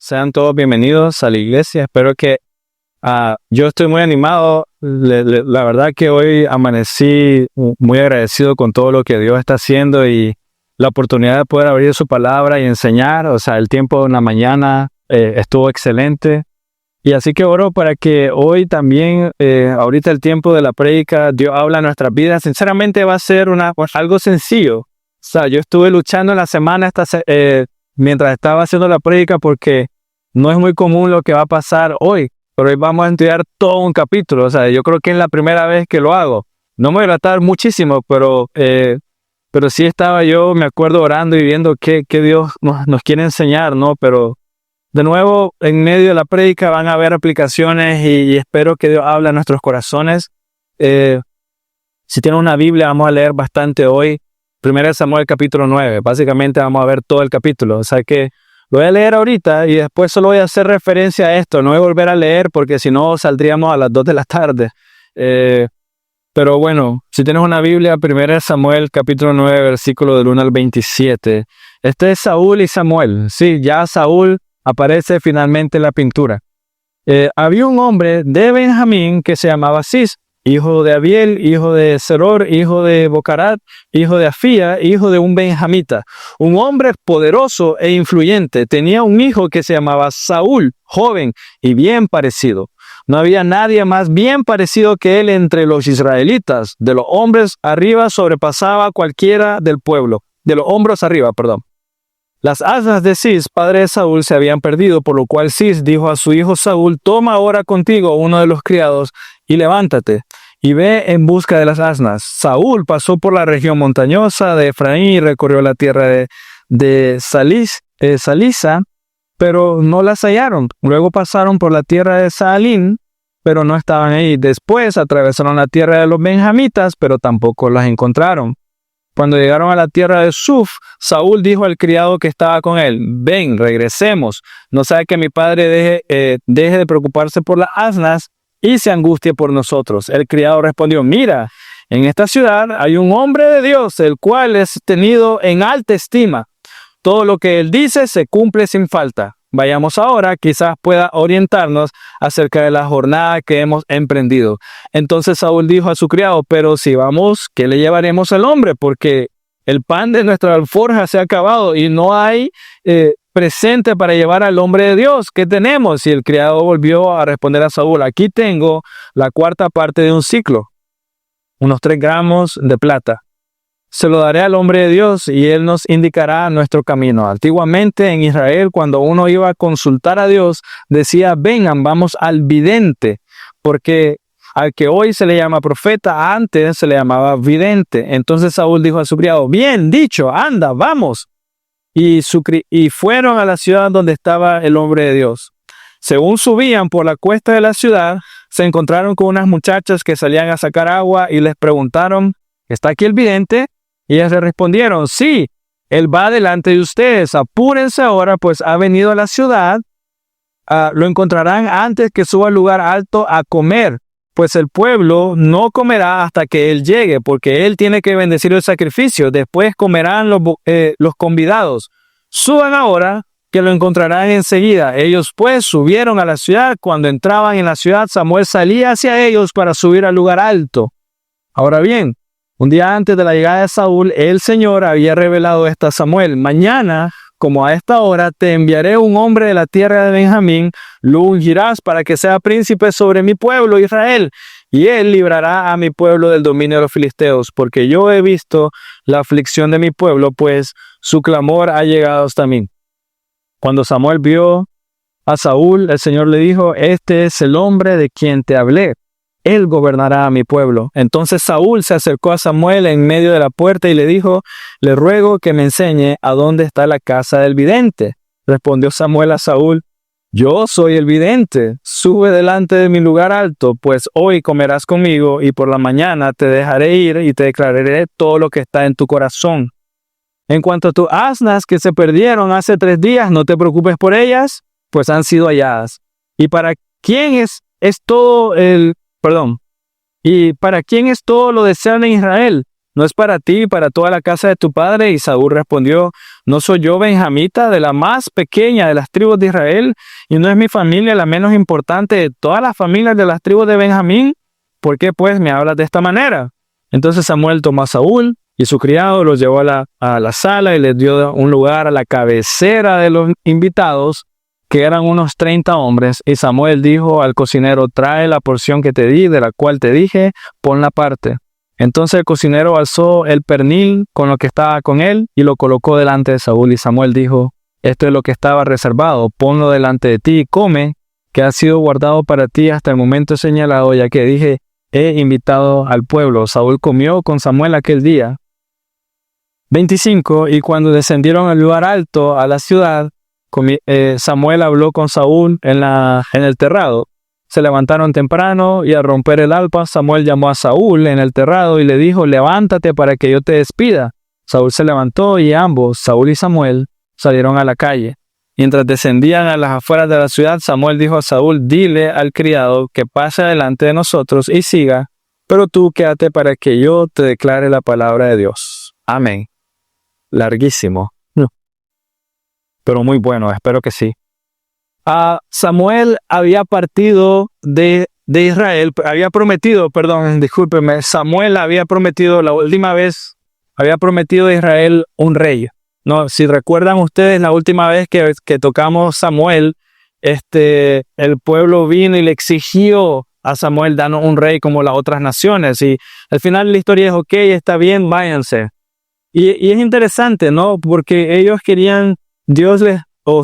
Sean todos bienvenidos a la iglesia. Espero que yo estoy muy animado. La verdad que hoy amanecí muy agradecido con todo lo que Dios está haciendo y la oportunidad de poder abrir su palabra y enseñar. O sea, el tiempo en la mañana estuvo excelente. Y así que oro para que hoy también, ahorita el tiempo de la prédica, Dios habla en nuestras vidas. Sinceramente va a ser algo sencillo. O sea, yo estuve luchando en la semana mientras estaba haciendo la prédica porque no es muy común lo que va a pasar hoy. Pero hoy vamos a estudiar todo un capítulo. O sea, yo creo que es la primera vez que lo hago. No me voy a tratar muchísimo, pero sí estaba yo, me acuerdo, orando y viendo qué Dios nos quiere enseñar, ¿no? Pero de nuevo, en medio de la prédica van a haber aplicaciones y espero que Dios hable a nuestros corazones. Si tienen una Biblia, vamos a leer bastante hoy. 1 Samuel capítulo 9. Básicamente vamos a ver todo el capítulo. O sea que lo voy a leer ahorita y después solo voy a hacer referencia a esto. No voy a volver a leer porque si no saldríamos a las 2 de la tarde. Pero bueno, si tienes una Biblia, 1 Samuel capítulo 9, versículo del 1 al 27. Este es Saúl y Samuel. Sí, ya Saúl aparece finalmente en la pintura. Había un hombre de Benjamín que se llamaba Cis, hijo de Abiel, hijo de Seror, hijo de Bocarat, hijo de Afía, hijo de un benjamita. Un hombre poderoso e influyente. Tenía un hijo que se llamaba Saúl, joven y bien parecido. No había nadie más bien parecido que él entre los israelitas. De los hombres arriba sobrepasaba cualquiera del pueblo. De los hombros arriba, perdón. Las asnas de Cis, padre de Saúl, se habían perdido, por lo cual Cis dijo a su hijo Saúl: toma ahora contigo uno de los criados y levántate y ve en busca de las asnas. Saúl pasó por la región montañosa de Efraín y recorrió la tierra de Salisa, pero no las hallaron. Luego pasaron por la tierra de Saalín, pero no estaban ahí. Después atravesaron la tierra de los benjamitas, pero tampoco las encontraron. Cuando llegaron a la tierra de Suf, Saúl dijo al criado que estaba con él: ven, regresemos. No sea que mi padre deje de preocuparse por las asnas y se angustie por nosotros. El criado respondió: mira, en esta ciudad hay un hombre de Dios, el cual es tenido en alta estima. Todo lo que él dice se cumple sin falta. Vayamos ahora, quizás pueda orientarnos acerca de la jornada que hemos emprendido. Entonces Saúl dijo a su criado: pero si vamos, ¿qué le llevaremos al hombre? Porque el pan de nuestra alforja se ha acabado y no hay presente para llevar al hombre de Dios. ¿Qué tenemos? Y el criado volvió a responder a Saúl: aquí tengo la cuarta parte de un siclo, unos 3 gramos de plata. Se lo daré al hombre de Dios y él nos indicará nuestro camino. Antiguamente en Israel, cuando uno iba a consultar a Dios, decía: vengan, vamos al vidente, porque al que hoy se le llama profeta, antes se le llamaba vidente. Entonces Saúl dijo a su criado: bien dicho, anda, vamos. Y fueron a la ciudad donde estaba el hombre de Dios. Según subían por la cuesta de la ciudad, se encontraron con unas muchachas que salían a sacar agua y les preguntaron: ¿está aquí el vidente? Y ellas le respondieron: sí, él va delante de ustedes. Apúrense ahora, pues ha venido a la ciudad. Lo encontrarán antes que suba al lugar alto a comer, pues el pueblo no comerá hasta que él llegue, porque él tiene que bendecir el sacrificio. Después comerán los convidados. Suban ahora, que lo encontrarán enseguida. Ellos pues subieron a la ciudad. Cuando entraban en la ciudad, Samuel salía hacia ellos para subir al lugar alto. Ahora bien, un día antes de la llegada de Saúl, el Señor había revelado esto a Samuel: mañana, como a esta hora, te enviaré un hombre de la tierra de Benjamín, lo ungirás para que sea príncipe sobre mi pueblo Israel, y él librará a mi pueblo del dominio de los filisteos, porque yo he visto la aflicción de mi pueblo, pues su clamor ha llegado hasta mí. Cuando Samuel vio a Saúl, el Señor le dijo: este es el hombre de quien te hablé. Él gobernará a mi pueblo. Entonces Saúl se acercó a Samuel en medio de la puerta y le dijo: le ruego que me enseñe a dónde está la casa del vidente. Respondió Samuel a Saúl: yo soy el vidente. Sube delante de mi lugar alto, pues hoy comerás conmigo y por la mañana te dejaré ir y te declararé todo lo que está en tu corazón. En cuanto a tus asnas que se perdieron hace 3 días, no te preocupes por ellas, pues han sido halladas. ¿Y para quién es todo lo deseable en Israel? ¿No es para ti y para toda la casa de tu padre? Y Saúl respondió, ¿no soy yo benjamita, de la más pequeña de las tribus de Israel? ¿Y no es mi familia la menos importante de todas las familias de las tribus de Benjamín? ¿Por qué pues me hablas de esta manera? Entonces Samuel tomó a Saúl y su criado, los llevó a la sala y les dio un lugar a la cabecera de los invitados, que eran unos 30 hombres. Y Samuel dijo al cocinero, trae la porción que te di, de la cual te dije, ponla aparte. Entonces el cocinero alzó el pernil con lo que estaba con él y lo colocó delante de Saúl. Y Samuel dijo, esto es lo que estaba reservado, ponlo delante de ti y come, que ha sido guardado para ti hasta el momento señalado, ya que dije, he invitado al pueblo. Saúl comió con Samuel aquel día. 25. Y cuando descendieron al lugar alto, a la ciudad, Samuel habló con Saúl en el terrado. Se levantaron temprano y al romper el alba, Samuel llamó a Saúl en el terrado y le dijo, levántate para que yo te despida. Saúl se levantó y ambos, Saúl y Samuel, salieron a la calle. Mientras descendían a las afueras de la ciudad, Samuel dijo a Saúl, dile al criado que pase delante de nosotros y siga, pero tú quédate para que yo te declare la palabra de Dios. Amén. Larguísimo, pero muy bueno, espero que sí. Samuel había partido de Israel, Samuel había prometido la última vez, había prometido a Israel un rey. No, si recuerdan ustedes, la última vez que tocamos Samuel, el pueblo vino y le exigió a Samuel danos un rey como las otras naciones. Y al final la historia es, ok, está bien, váyanse. Y es interesante, ¿no? Porque ellos querían,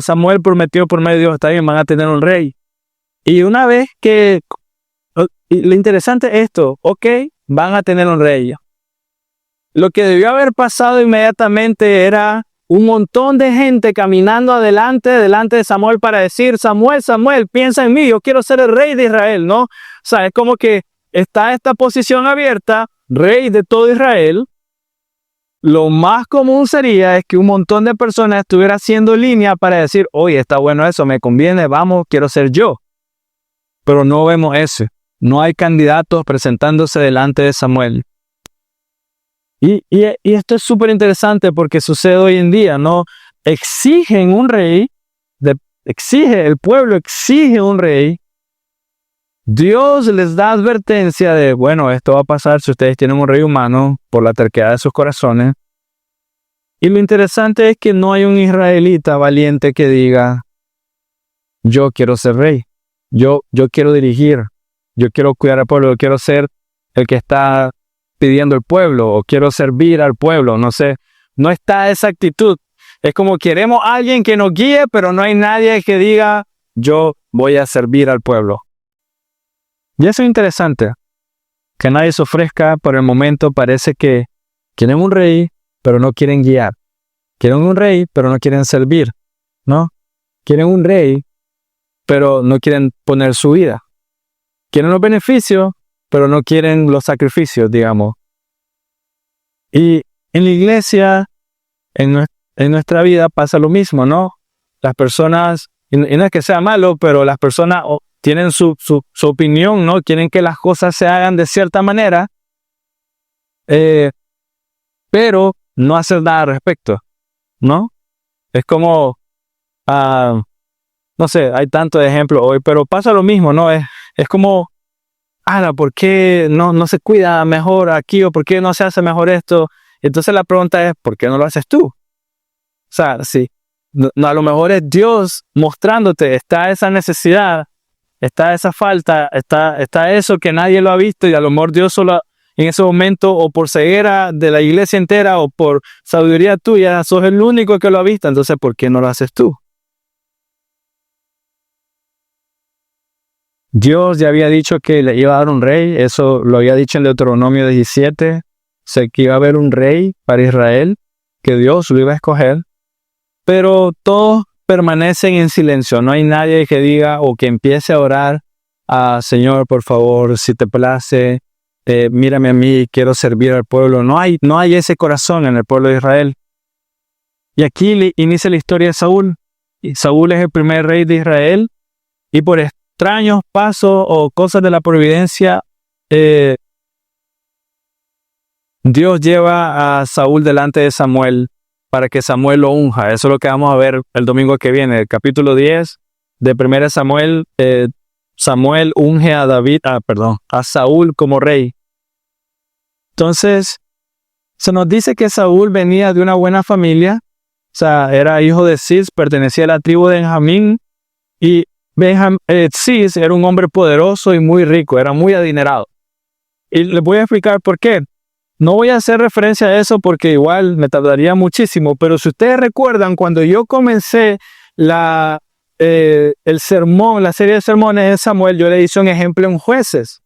Samuel prometió por medio de Dios, está bien, van a tener un rey. Y una vez lo interesante es esto, ok, van a tener un rey. Lo que debió haber pasado inmediatamente era un montón de gente caminando delante de Samuel para decir, Samuel, piensa en mí, yo quiero ser el rey de Israel, ¿no? O sea, es como que está esta posición abierta, rey de todo Israel. Lo más común sería es que un montón de personas estuvieran haciendo línea para decir, oye, está bueno eso, me conviene, vamos, quiero ser yo. Pero no vemos eso. No hay candidatos presentándose delante de Samuel. Y esto es súper interesante porque sucede hoy en día, ¿no? Exigen un rey, el pueblo exige un rey. Dios les da advertencia de, bueno, esto va a pasar si ustedes tienen un rey humano por la terquedad de sus corazones. Y lo interesante es que no hay un israelita valiente que diga, yo quiero ser rey, yo quiero dirigir, yo quiero cuidar al pueblo, yo quiero ser el que está pidiendo el pueblo o quiero servir al pueblo, no sé. No está esa actitud. Es como queremos a alguien que nos guíe, pero no hay nadie que diga, yo voy a servir al pueblo. Y eso es interesante, que nadie se ofrezca. Por el momento parece que quieren un rey, pero no quieren guiar. Quieren un rey, pero no quieren servir, ¿no? Quieren un rey, pero no quieren poner su vida. Quieren los beneficios, pero no quieren los sacrificios, digamos. Y en la iglesia, en nuestra vida pasa lo mismo, ¿no? Las personas, y no es que sea malo, pero las personas tienen su opinión, ¿no? Quieren que las cosas se hagan de cierta manera, pero no hacer nada al respecto, ¿no? Es como, no sé, hay tantos ejemplos hoy, pero pasa lo mismo, ¿no? Es como, ¿por qué no se cuida mejor aquí o por qué no se hace mejor esto? Entonces la pregunta es, ¿por qué no lo haces tú? O sea, sí, no, a lo mejor es Dios mostrándote, está esa necesidad, está esa falta, está eso que nadie lo ha visto y a lo mejor Dios solo en ese momento o por ceguera de la iglesia entera o por sabiduría tuya, sos el único que lo ha visto, entonces ¿por qué no lo haces tú? Dios ya había dicho que le iba a dar un rey, eso lo había dicho en Deuteronomio 17, sé que iba a haber un rey para Israel, que Dios lo iba a escoger, pero todos permanecen en silencio, no hay nadie que diga o que empiece a orar, Señor, por favor, si te place, mírame a mí, quiero servir al pueblo. No hay ese corazón en el pueblo de Israel. Y aquí inicia la historia de Saúl. Y Saúl es el primer rey de Israel y por extraños pasos o cosas de la providencia, Dios lleva a Saúl delante de Samuel para que Samuel lo unja. Eso es lo que vamos a ver el domingo que viene. El capítulo 10 de 1 Samuel, Samuel unge a a Saúl como rey. Entonces, se nos dice que Saúl venía de una buena familia. O sea, era hijo de Cis, pertenecía a la tribu de Benjamín. Y Cis era un hombre poderoso y muy rico, era muy adinerado. Y les voy a explicar por qué. No voy a hacer referencia a eso porque igual me tardaría muchísimo, pero si ustedes recuerdan, cuando yo comencé el sermón, la serie de sermones de Samuel, yo le hice un ejemplo en Jueces.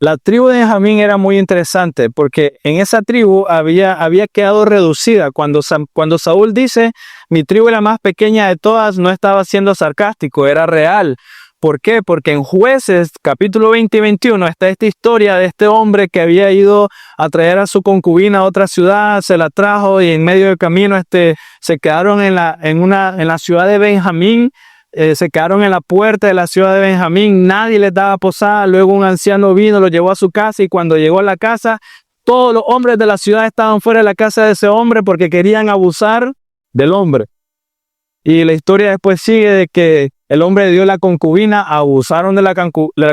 La tribu de Benjamín era muy interesante porque en esa tribu había quedado reducida. Cuando Saúl dice, mi tribu es la más pequeña de todas, no estaba siendo sarcástico, era real. ¿Por qué? Porque en Jueces, capítulo 20 y 21, está esta historia de este hombre que había ido a traer a su concubina a otra ciudad, se la trajo y en medio del camino se quedaron en la ciudad de Benjamín, se quedaron en la puerta de la ciudad de Benjamín, nadie les daba posada, luego un anciano vino, lo llevó a su casa y cuando llegó a la casa, todos los hombres de la ciudad estaban fuera de la casa de ese hombre porque querían abusar del hombre. Y la historia después sigue de que el hombre dio la concubina, abusaron de la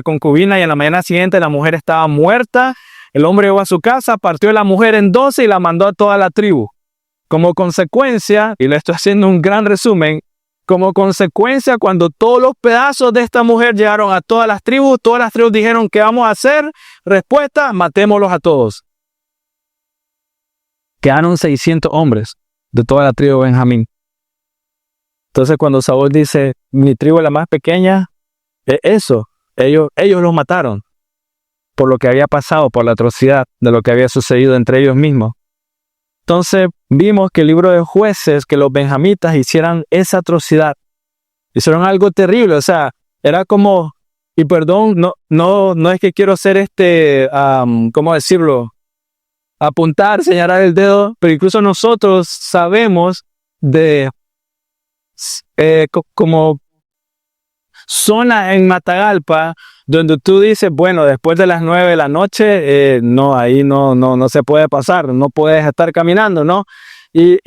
concubina y en la mañana siguiente la mujer estaba muerta. El hombre llegó a su casa, partió a la mujer en 12 y la mandó a toda la tribu. Como consecuencia, y le estoy haciendo un gran resumen, como consecuencia cuando todos los pedazos de esta mujer llegaron a todas las tribus dijeron, ¿qué vamos a hacer? Respuesta, matémoslos a todos. Quedaron 600 hombres de toda la tribu de Benjamín. Entonces cuando Saúl dice, mi tribu es la más pequeña, ellos los mataron por lo que había pasado, por la atrocidad de lo que había sucedido entre ellos mismos. Entonces vimos que el libro de Jueces, que los benjamitas hicieran esa atrocidad, hicieron algo terrible, o sea, era como, y perdón, no es que quiero ser ¿cómo decirlo? Apuntar, señalar el dedo, pero incluso nosotros sabemos de como zona en Matagalpa donde tú dices, bueno, después de las 9 de la noche, no, ahí no se puede pasar, no puedes estar caminando, ¿no? Y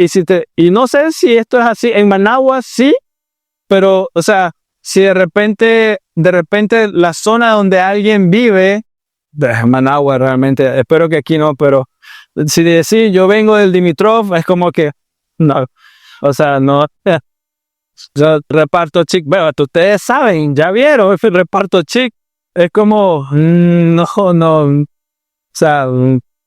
no sé si esto es así, en Managua sí, pero, o sea, si de repente la zona donde alguien vive, de Managua realmente, espero que aquí no, pero si decís, yo vengo del Dimitrov, es como que, no, o sea, no. Yo reparto chic, bueno, ustedes saben, ya vieron, el reparto chic, es como, no, o sea,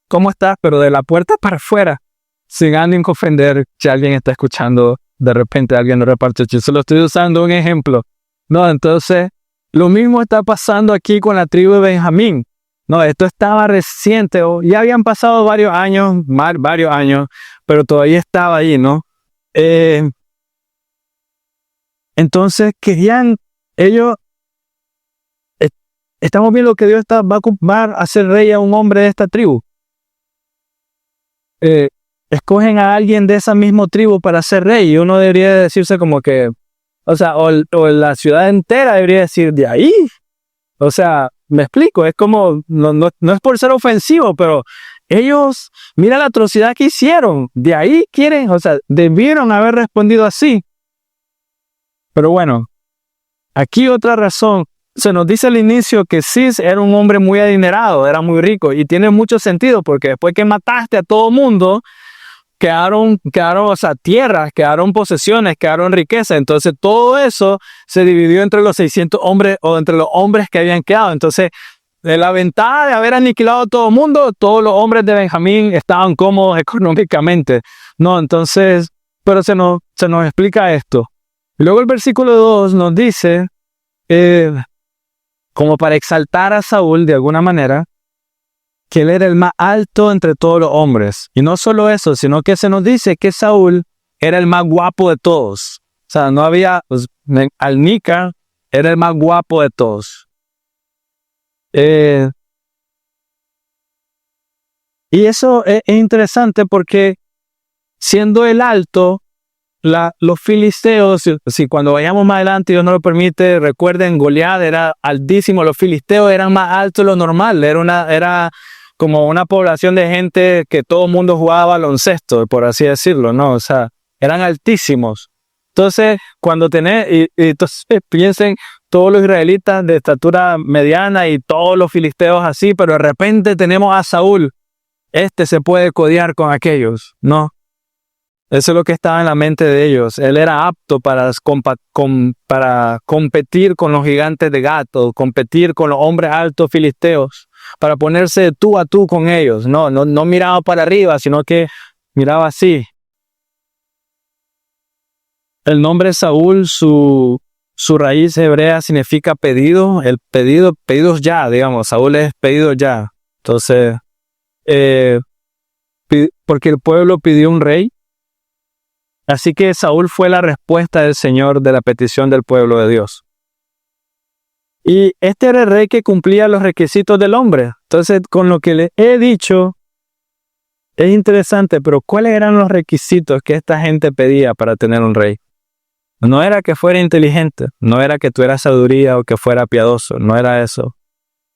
¿cómo estás? Pero de la puerta para afuera, sin ánimo de ofender si alguien está escuchando, de repente alguien de reparto chic, solo estoy usando un ejemplo, no, entonces, lo mismo está pasando aquí con la tribu de Benjamín, no, esto estaba reciente, ya habían pasado varios años, pero todavía estaba ahí, ¿no? Entonces querían ellos, estamos viendo que Dios va a hacer rey a un hombre de esta tribu. Escogen a alguien de esa misma tribu para ser rey y uno debería decirse como que, o sea, o la ciudad entera debería decir de ahí. O sea, me explico, es como, no es por ser ofensivo, pero ellos, mira la atrocidad que hicieron, de ahí quieren, o sea, debieron haber respondido así. Pero bueno, aquí otra razón. Se nos dice al inicio que Cis era un hombre muy adinerado, era muy rico y tiene mucho sentido porque después que mataste a todo mundo, quedaron, o sea, tierras, quedaron posesiones, quedaron riquezas. Entonces todo eso se dividió entre los 600 hombres o entre los hombres que habían quedado. Entonces, de la ventaja de haber aniquilado a todo el mundo, todos los hombres de Benjamín estaban cómodos económicamente. No, entonces, pero se nos explica esto. Y luego el versículo 2 nos dice, como para exaltar a Saúl de alguna manera, que él era el más alto entre todos los hombres. Y no solo eso, sino que se nos dice que Saúl era el más guapo de todos. O sea, no había, pues, Alnica era el más guapo de todos. Y eso es interesante porque siendo el alto, los filisteos, si cuando vayamos más adelante, Dios no lo permite, recuerden, Goliat era altísimo, los filisteos eran más altos de lo normal, era como una población de gente que todo el mundo jugaba baloncesto, por así decirlo, ¿no? O sea, eran altísimos. Entonces, cuando tenés, y entonces piensen todos los israelitas de estatura mediana y todos los filisteos así, pero de repente tenemos a Saúl. Este se puede codear con aquellos, ¿no? Eso es lo que estaba en la mente de ellos. Él era apto para competir con los gigantes de Gato, competir con los hombres altos filisteos, para ponerse de tú a tú con ellos. No miraba para arriba, sino que miraba así. El nombre Saúl, su raíz hebrea significa pedido. El pedidos ya, digamos. Saúl es pedido ya. Entonces, porque el pueblo pidió un rey. Así que Saúl fue la respuesta del Señor de la petición del pueblo de Dios. Y este era el rey que cumplía los requisitos del hombre. Entonces, con lo que le he dicho, es interesante, pero ¿cuáles eran los requisitos que esta gente pedía para tener un rey? No era que fuera inteligente, no era que tuviera sabiduría o que fuera piadoso, no era eso.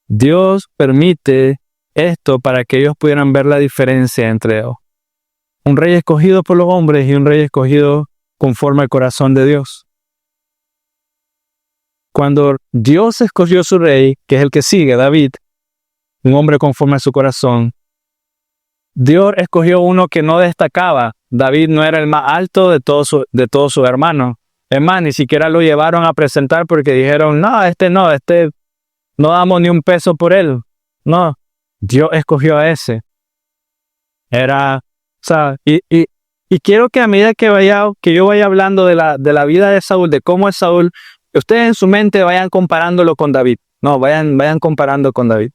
Dios permite esto para que ellos pudieran ver la diferencia entre un rey escogido por los hombres y un rey escogido conforme al corazón de Dios. Cuando Dios escogió su rey, que es el que sigue, David, un hombre conforme a su corazón, Dios escogió uno que no destacaba. David no era el más alto de todos sus hermanos. Es más, ni siquiera lo llevaron a presentar porque dijeron, no damos ni un peso por él. No, Dios escogió a ese. Y quiero que a medida que yo vaya hablando de la vida de Saúl, de cómo es Saúl, ustedes en su mente vayan comparándolo con David. No, vayan comparando con David.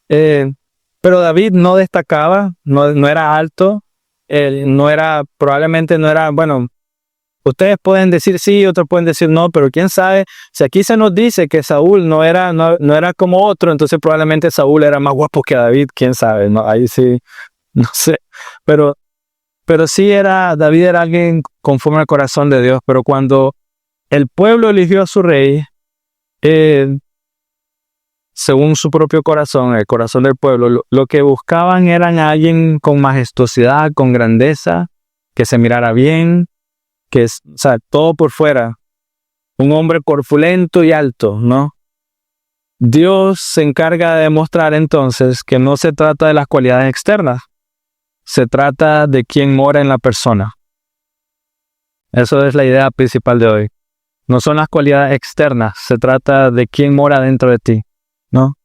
Pero David no destacaba, no era alto, probablemente no era, bueno, ustedes pueden decir sí, otros pueden decir no, pero quién sabe, si aquí se nos dice que Saúl no era como otro, entonces probablemente Saúl era más guapo que David, quién sabe, no, ahí sí, no sé, pero sí David era alguien conforme al corazón de Dios, pero cuando el pueblo eligió a su rey, según su propio corazón, el corazón del pueblo, lo que buscaban eran alguien con majestuosidad, con grandeza, que se mirara bien, todo por fuera, un hombre corpulento y alto, ¿no? Dios se encarga de demostrar entonces que no se trata de las cualidades externas, se trata de quién mora en la persona. Eso es la idea principal de hoy. No son las cualidades externas, se trata de quién mora dentro de ti, ¿no?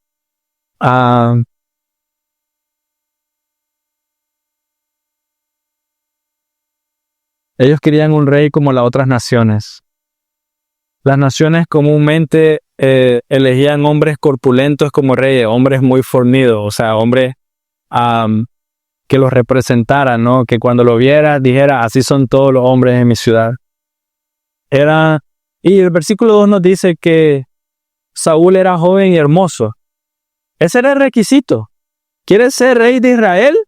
Ellos querían un rey como las otras naciones. Las naciones comúnmente elegían hombres corpulentos como reyes, hombres muy fornidos, o sea, hombres que los representaran, ¿no? Que cuando lo viera dijera, así son todos los hombres en mi ciudad. Y el versículo 2 nos dice que Saúl era joven y hermoso. Ese era el requisito. ¿Quieres ser rey de Israel?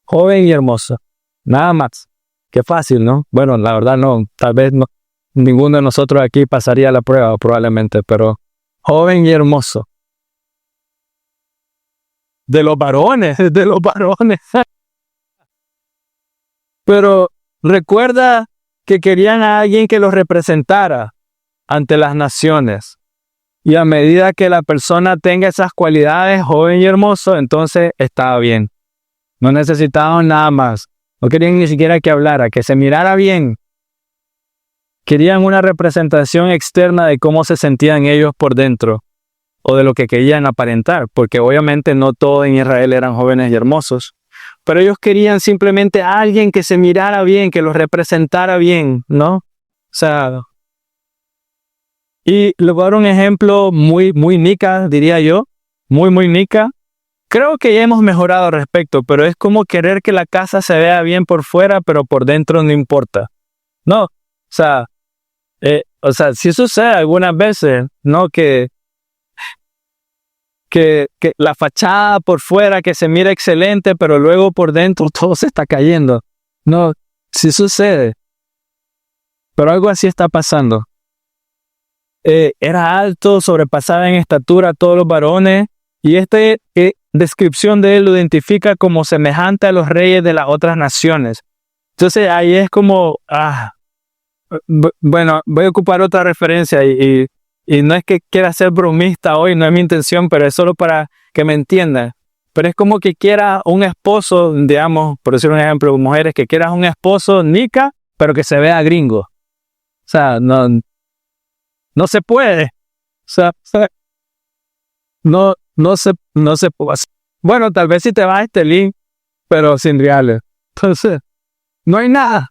Joven y hermoso. Nada más. Qué fácil, ¿no? Bueno, la verdad no. Tal vez no, ninguno de nosotros aquí pasaría la prueba probablemente, pero joven y hermoso. De los varones. Pero recuerda que querían a alguien que los representara ante las naciones. Y a medida que la persona tenga esas cualidades, joven y hermoso, entonces estaba bien. No necesitaban nada más. No querían ni siquiera que hablara, que se mirara bien. Querían una representación externa de cómo se sentían ellos por dentro o de lo que querían aparentar, porque obviamente no todos en Israel eran jóvenes y hermosos. Pero ellos querían simplemente a alguien que se mirara bien, que los representara bien, ¿no? O sea, y le voy a dar un ejemplo muy nica, diría yo, muy nica. Creo que ya hemos mejorado al respecto, pero es como querer que la casa se vea bien por fuera, pero por dentro no importa. No, o sea, sí sucede algunas veces, ¿no? Que la fachada por fuera que se mira excelente, pero luego por dentro todo se está cayendo. No, sí sucede. Pero algo así está pasando. Era alto, sobrepasaba en estatura a todos los varones, y descripción de él lo identifica como semejante a los reyes de las otras naciones. Entonces ahí es como, bueno, voy a ocupar otra referencia y no es que quiera ser bromista hoy, no es mi intención, pero es solo para que me entiendan. Pero es como que quiera un esposo, digamos, por decir un ejemplo, mujeres, que quieras un esposo nica, pero que se vea gringo. O sea, no se puede. O sea, no se puede. Bueno, tal vez si te vas a este link, pero sin reales. Entonces, no hay nada.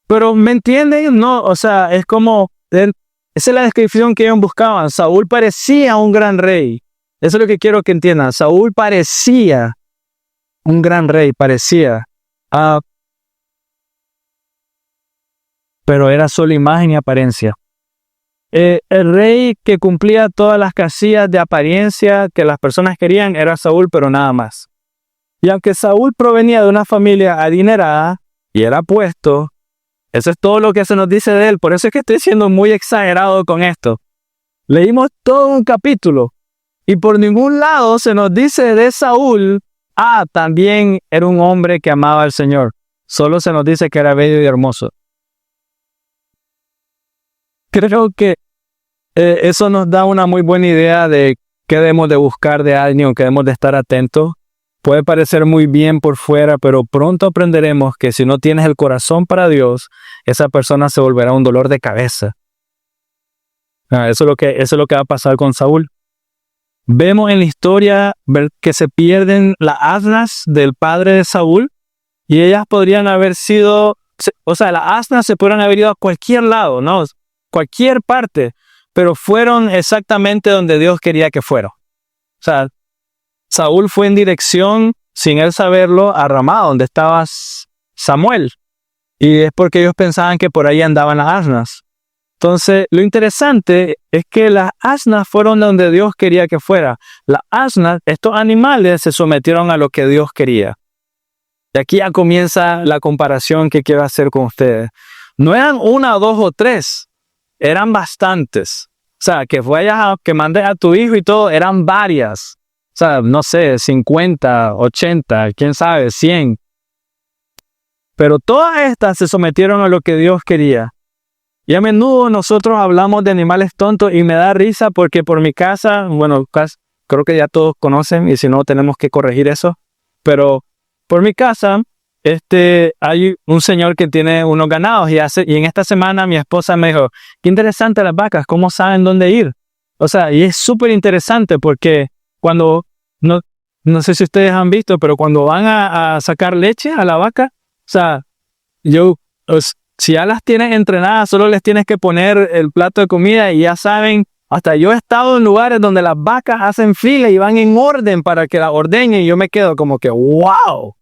Pero, ¿me entienden? No, o sea, es como, esa es la descripción que ellos buscaban. Saúl parecía un gran rey. Eso es lo que quiero que entiendan. Saúl parecía un gran rey, parecía. Pero era solo imagen y apariencia. El rey que cumplía todas las casillas de apariencia que las personas querían era Saúl, pero nada más. Y aunque Saúl provenía de una familia adinerada y era puesto, eso es todo lo que se nos dice de él. Por eso es que estoy siendo muy exagerado con esto. Leímos todo un capítulo y por ningún lado se nos dice de Saúl, también era un hombre que amaba al Señor. Solo se nos dice que era bello y hermoso. Creo que eso nos da una muy buena idea de qué debemos de buscar de alguien o qué debemos de estar atentos. Puede parecer muy bien por fuera, pero pronto aprenderemos que si no tienes el corazón para Dios, esa persona se volverá un dolor de cabeza. Eso es lo que va a pasar con Saúl. Vemos en la historia que se pierden las asnas del padre de Saúl y ellas podrían haber sido, o sea, las asnas se podrían haber ido a cualquier lado, ¿no? Cualquier parte, pero fueron exactamente donde Dios quería que fueran. O sea, Saúl fue en dirección, sin él saberlo, a Ramá, donde estaba Samuel. Y es porque ellos pensaban que por ahí andaban las asnas. Entonces, lo interesante es que las asnas fueron donde Dios quería que fuera. Las asnas, estos animales, se sometieron a lo que Dios quería. Y aquí ya comienza la comparación que quiero hacer con ustedes. No eran una, dos o tres. Eran bastantes. O sea, que mandes a tu hijo y todo, eran varias. O sea, no sé, 50, 80, quién sabe, 100. Pero todas estas se sometieron a lo que Dios quería. Y a menudo nosotros hablamos de animales tontos y me da risa porque por mi casa, bueno, creo que ya todos conocen y si no tenemos que corregir eso. Pero por mi casa, hay un señor que tiene unos ganados y en esta semana mi esposa me dijo, qué interesante las vacas, cómo saben dónde ir. O sea, y es súper interesante porque cuando, no sé si ustedes han visto, pero cuando van a sacar leche a la vaca, o sea, si ya las tienes entrenadas, solo les tienes que poner el plato de comida y ya saben, hasta yo he estado en lugares donde las vacas hacen fila y van en orden para que las ordeñen y yo me quedo como que, wow. O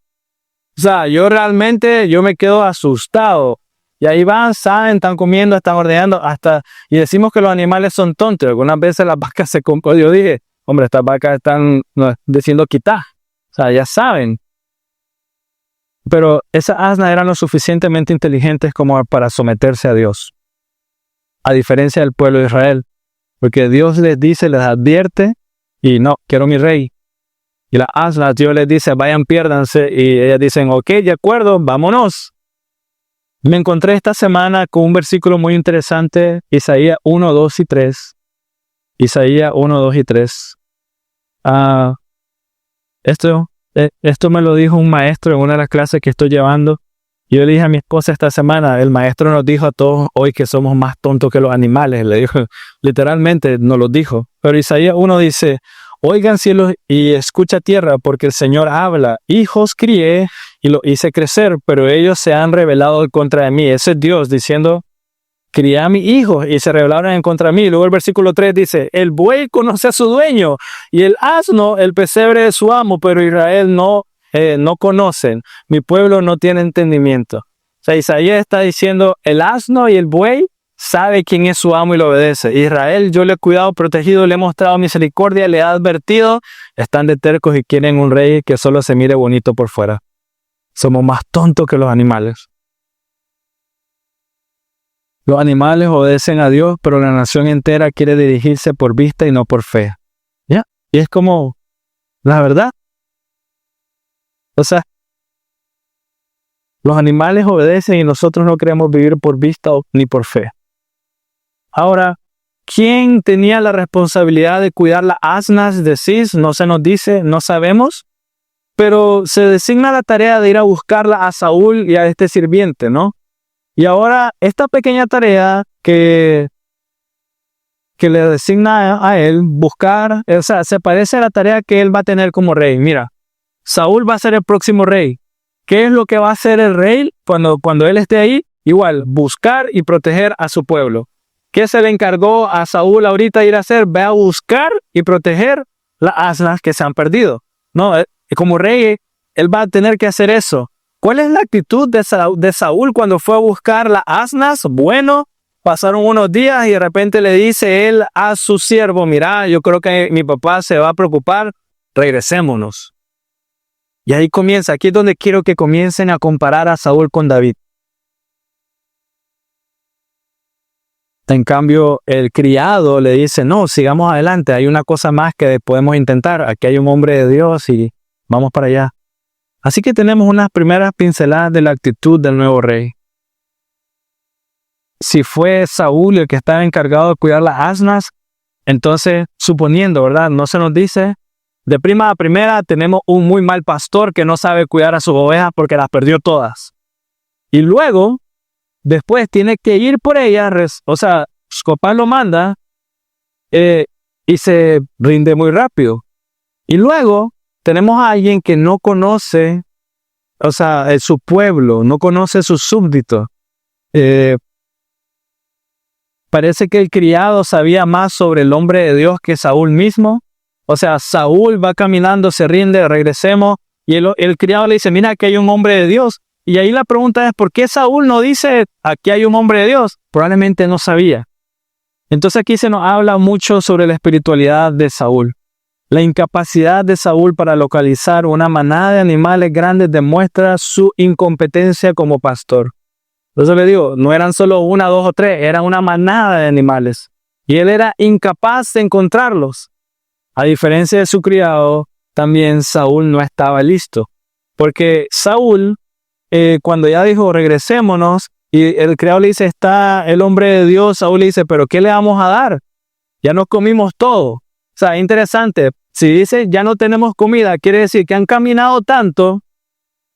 sea, yo me quedo asustado. Y ahí van, saben, están comiendo, están ordenando, y decimos que los animales son tontos. Algunas veces las vacas yo dije, hombre, estas vacas están diciendo quitar. O sea, ya saben. Pero esas asnas eran lo suficientemente inteligentes como para someterse a Dios. A diferencia del pueblo de Israel. Porque Dios les dice, les advierte, y no, quiero mi rey. Y las asnas, Dios les dice, vayan, piérdanse. Y ellas dicen, ok, de acuerdo, vámonos. Me encontré esta semana con un versículo muy interesante, Isaías 1, 2 y 3. Isaías 1, 2 y 3. Esto me lo dijo un maestro en una de las clases que estoy llevando. Yo le dije a mi esposa esta semana, el maestro nos dijo a todos hoy que somos más tontos que los animales. Le dijo, literalmente nos lo dijo. Pero Isaías 1 dice, oigan cielos y escucha tierra, porque el Señor habla. Hijos crié y los hice crecer, pero ellos se han rebelado en contra de mí. Ese es Dios diciendo, crié a mis hijos y se rebelaron en contra de mí. Luego el versículo 3 dice, el buey conoce a su dueño y el asno el pesebre de su amo, pero Israel no conocen. Mi pueblo no tiene entendimiento. O sea, Isaías está diciendo, el asno y el buey sabe quién es su amo y lo obedece. Israel, yo le he cuidado, protegido, le he mostrado misericordia, le he advertido. Están de tercos y quieren un rey que solo se mire bonito por fuera. Somos más tontos que los animales. Los animales obedecen a Dios, pero la nación entera quiere dirigirse por vista y no por fe. ¿Ya? Y es como, La verdad. O sea, los animales obedecen y nosotros no queremos vivir por vista ni por fe. Ahora, ¿quién tenía la responsabilidad de cuidar las asnas de Cis? No se nos dice, no sabemos, pero se designa la tarea de ir a buscarla a Saúl y a este sirviente, ¿no? Y ahora, esta pequeña tarea que le designa a él, buscar, o sea, se parece a la tarea que él va a tener como rey. Mira, Saúl va a ser el próximo rey. ¿Qué es lo que va a hacer el rey cuando él esté ahí? Igual, buscar y proteger a su pueblo. ¿Qué se le encargó a Saúl ahorita ir a hacer? Ve a buscar y proteger las asnas que se han perdido. No, como rey, él va a tener que hacer eso. ¿Cuál es la actitud de Saúl cuando fue a buscar las asnas? Bueno, pasaron unos días y de repente le dice él a su siervo, mira, yo creo que mi papá se va a preocupar, regresémonos. Y ahí comienza, aquí es donde quiero que comiencen a comparar a Saúl con David. En cambio, el criado le dice, no, sigamos adelante, hay una cosa más que podemos intentar, aquí hay un hombre de Dios y vamos para allá. Así que tenemos unas primeras pinceladas de la actitud del nuevo rey. Si fue Saúl el que estaba encargado de cuidar las asnas, entonces, suponiendo, ¿verdad? No se nos dice. De prima a primera tenemos un muy mal pastor que no sabe cuidar a sus ovejas porque las perdió todas. Y luego, después tiene que ir por ellas, o sea, su papá lo manda y se rinde muy rápido. Y luego tenemos a alguien que no conoce, o sea, su pueblo, no conoce sus súbditos. Parece que el criado sabía más sobre el hombre de Dios que Saúl mismo. O sea, Saúl va caminando, se rinde, regresemos. Y el criado le dice, mira, aquí hay un hombre de Dios. Y ahí la pregunta es, ¿por qué Saúl no dice, aquí hay un hombre de Dios? Probablemente no sabía. Entonces aquí se nos habla mucho sobre la espiritualidad de Saúl. La incapacidad de Saúl para localizar una manada de animales grandes demuestra su incompetencia como pastor. Por eso le digo, no eran solo una, dos o tres, era una manada de animales. Y él era incapaz de encontrarlos. A diferencia de su criado, también Saúl no estaba listo. Porque Saúl, cuando ya dijo, regresémonos, y el criado le dice, está el hombre de Dios, Saúl le dice, ¿pero qué le vamos a dar? Ya nos comimos todo. O sea, interesante. Si dice, ya no tenemos comida, quiere decir que han caminado tanto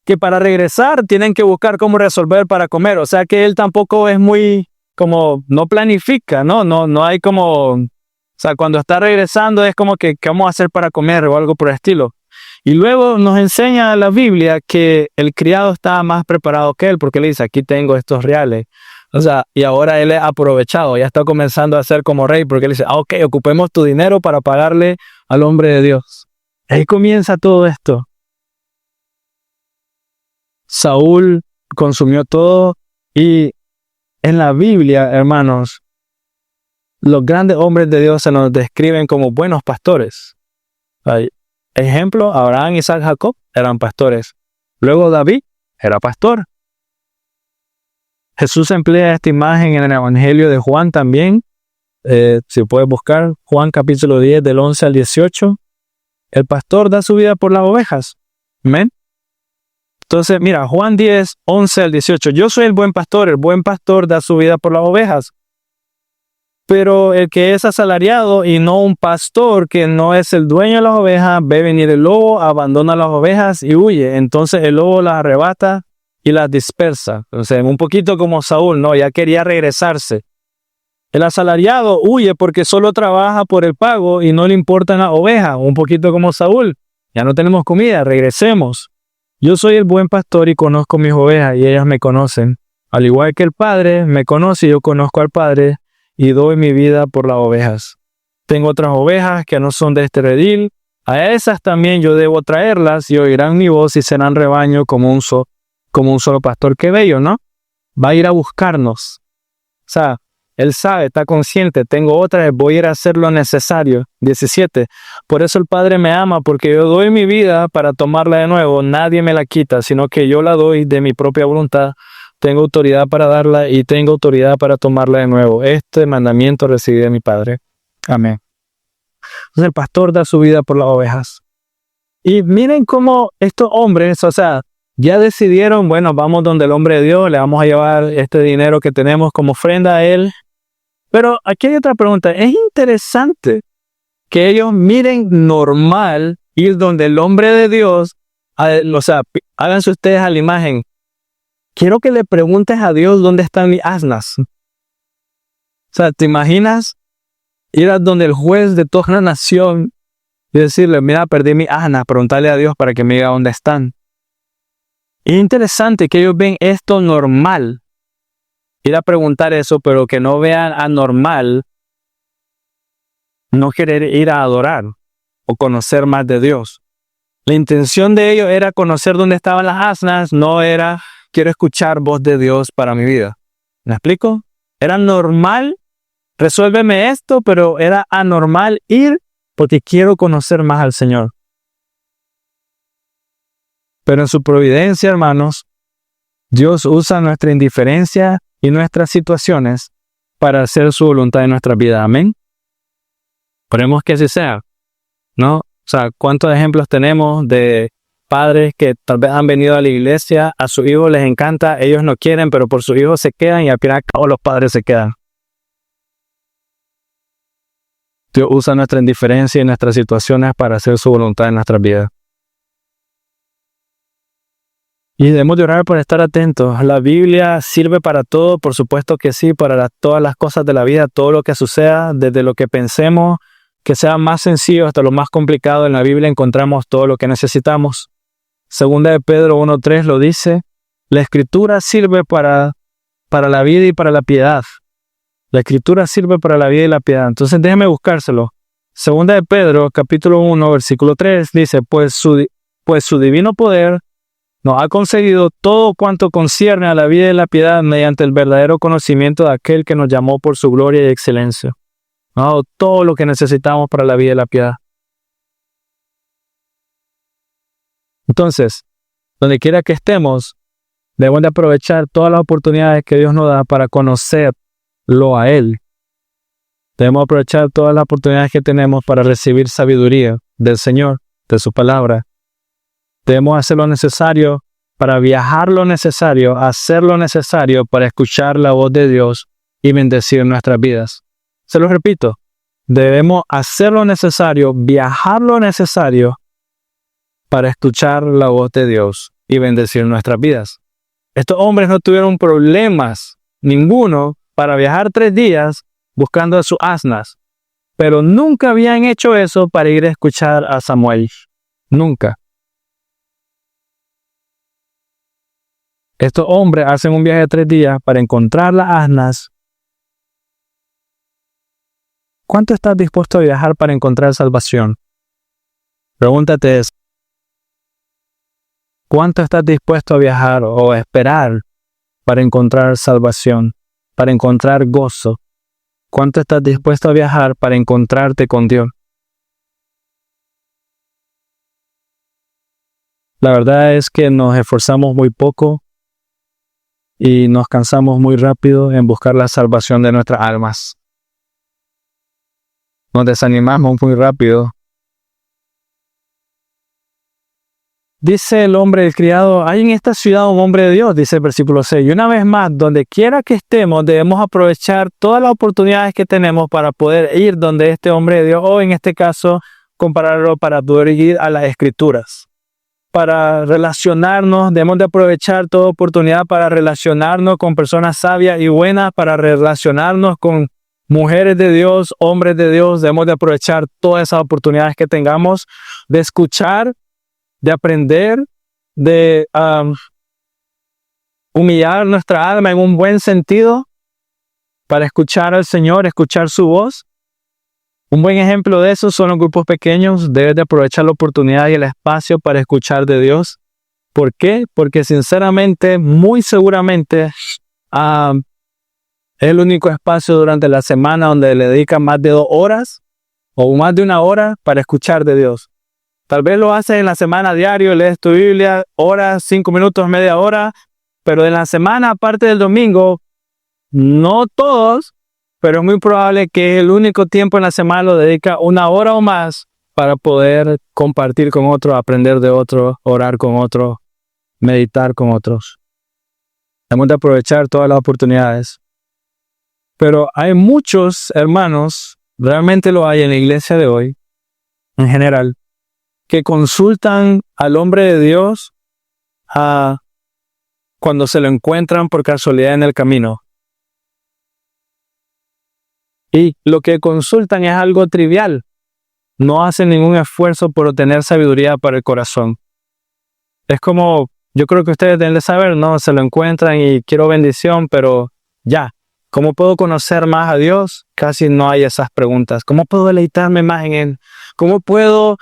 que para regresar tienen que buscar cómo resolver para comer. O sea que él tampoco es muy, como, no planifica, ¿no? No hay como, o sea, cuando está regresando es como que, ¿qué vamos a hacer para comer o algo por el estilo? Y luego nos enseña la Biblia que el criado estaba más preparado que él, porque le dice, aquí tengo estos reales. O sea, y ahora él es aprovechado, ya está comenzando a ser como rey, porque él dice, ok, ocupemos tu dinero para pagarle al hombre de Dios. Ahí comienza todo esto. Saúl consumió todo y en la Biblia, hermanos, los grandes hombres de Dios se nos describen como buenos pastores. Ejemplo, Abraham, Isaac, Jacob eran pastores. Luego David era pastor. Jesús emplea esta imagen en el Evangelio de Juan también. Si puedes buscar Juan capítulo 10 del 11 al 18. El pastor da su vida por las ovejas. Amén. Entonces, mira, Juan 10, 11 al 18. Yo soy el buen pastor da su vida por las ovejas. Pero el que es asalariado y no un pastor, que no es el dueño de las ovejas, ve venir el lobo, abandona las ovejas y huye. Entonces el lobo las arrebata y las dispersa. Entonces, un poquito como Saúl, ¿no? Ya quería regresarse. El asalariado huye porque solo trabaja por el pago y no le importan las ovejas. Un poquito como Saúl. Ya no tenemos comida, regresemos. Yo soy el buen pastor y conozco mis ovejas y ellas me conocen. Al igual que el Padre me conoce, yo conozco al Padre y doy mi vida por las ovejas. Tengo otras ovejas que no son de este redil. A esas también yo debo traerlas y oirán mi voz y serán rebaño como un solo pastor. Qué bello, ¿no? Va a ir a buscarnos. O sea, él sabe, está consciente. Tengo otras, voy a ir a hacer lo necesario. 17. Por eso el Padre me ama, porque yo doy mi vida para tomarla de nuevo. Nadie me la quita, sino que yo la doy de mi propia voluntad. Tengo autoridad para darla y tengo autoridad para tomarla de nuevo. Este mandamiento recibí de mi Padre. Amén. Entonces el pastor da su vida por las ovejas. Y miren cómo estos hombres, o sea, ya decidieron, bueno, vamos donde el hombre de Dios, le vamos a llevar este dinero que tenemos como ofrenda a él. Pero aquí hay otra pregunta. Es interesante que ellos miren normal ir donde el hombre de Dios, o sea, háganse ustedes a la imagen. Quiero que le preguntes a Dios dónde están mis asnas. O sea, ¿te imaginas ir a donde el juez de toda la nación y decirle, mira, perdí mis asnas, preguntarle a Dios para que me diga dónde están? Es interesante que ellos ven esto normal, ir a preguntar eso, pero que no vean anormal no querer ir a adorar o conocer más de Dios. La intención de ellos era conocer dónde estaban las asnas, no era quiero escuchar voz de Dios para mi vida. ¿Me explico? Era normal, resuélveme esto, pero era anormal ir porque quiero conocer más al Señor. Pero en su providencia, hermanos, Dios usa nuestra indiferencia y nuestras situaciones para hacer su voluntad en nuestra vida. Amén. Esperemos que así sea, ¿no? O sea, ¿cuántos ejemplos tenemos de padres que tal vez han venido a la iglesia, a sus hijos les encanta, ellos no quieren, pero por sus hijos se quedan y al final todos los padres se quedan? Dios usa nuestra indiferencia y nuestras situaciones para hacer su voluntad en nuestras vidas. Y debemos de orar por estar atentos. La Biblia sirve para todo, por supuesto que sí, para todas las cosas de la vida, todo lo que suceda, desde lo que pensemos, que sea más sencillo hasta lo más complicado. En la Biblia encontramos todo lo que necesitamos. Segunda de Pedro 1:3 lo dice, la Escritura sirve para la vida y para la piedad. La Escritura sirve para la vida y la piedad. Entonces déjeme buscárselo. Segunda de Pedro, capítulo 1, versículo 3, dice, pues su divino poder nos ha concedido todo cuanto concierne a la vida y la piedad mediante el verdadero conocimiento de aquel que nos llamó por su gloria y excelencia. Nos ha dado todo lo que necesitamos para la vida y la piedad. Entonces, donde quiera que estemos, debemos de aprovechar todas las oportunidades que Dios nos da para conocerlo a Él. Debemos aprovechar todas las oportunidades que tenemos para recibir sabiduría del Señor, de su palabra. Debemos hacer lo necesario para viajar lo necesario, hacer lo necesario para escuchar la voz de Dios y bendecir nuestras vidas. Se lo repito, debemos hacer lo necesario, viajar lo necesario para escuchar la voz de Dios y bendecir nuestras vidas. Estos hombres no tuvieron problemas, ninguno, para viajar 3 días buscando a sus asnas, pero nunca habían hecho eso para ir a escuchar a Samuel. Nunca. Estos hombres hacen un viaje de 3 días para encontrar las asnas. ¿Cuánto estás dispuesto a viajar para encontrar salvación? Pregúntate eso. ¿Cuánto estás dispuesto a viajar o a esperar para encontrar salvación, para encontrar gozo? ¿Cuánto estás dispuesto a viajar para encontrarte con Dios? La verdad es que nos esforzamos muy poco y nos cansamos muy rápido en buscar la salvación de nuestras almas. Nos desanimamos muy rápido. Dice el hombre, el criado, hay en esta ciudad un hombre de Dios, dice el versículo 6. Y una vez más, donde quiera que estemos, debemos aprovechar todas las oportunidades que tenemos para poder ir donde este hombre de Dios, o en este caso, compararlo para poder ir a las Escrituras. Para relacionarnos, debemos de aprovechar toda oportunidad para relacionarnos con personas sabias y buenas, para relacionarnos con mujeres de Dios, hombres de Dios. Debemos de aprovechar todas esas oportunidades que tengamos de escuchar, de aprender, de humillar nuestra alma en un buen sentido para escuchar al Señor, escuchar su voz. Un buen ejemplo de eso son los grupos pequeños. Debes de aprovechar la oportunidad y el espacio para escuchar de Dios. ¿Por qué? Porque sinceramente, muy seguramente, es el único espacio durante la semana donde le dedican más de 2 horas o más de 1 hora para escuchar de Dios. Tal vez lo haces en la semana diario, lees tu Biblia, horas, 5 minutos, media hora, pero en la semana, aparte del domingo, no todos, pero es muy probable que el único tiempo en la semana lo dedica 1 hora o más para poder compartir con otros, aprender de otros, orar con otros, meditar con otros. Hemos de aprovechar todas las oportunidades. Pero hay muchos hermanos, realmente lo hay en la iglesia de hoy, en general, que consultan al hombre de Dios cuando se lo encuentran por casualidad en el camino. Y lo que consultan es algo trivial. No hacen ningún esfuerzo por obtener sabiduría para el corazón. Es como, yo creo que ustedes deben de saber, ¿no? Se lo encuentran y quiero bendición, pero ya. ¿Cómo puedo conocer más a Dios? Casi no hay esas preguntas. ¿Cómo puedo deleitarme más en Él? ¿Cómo puedo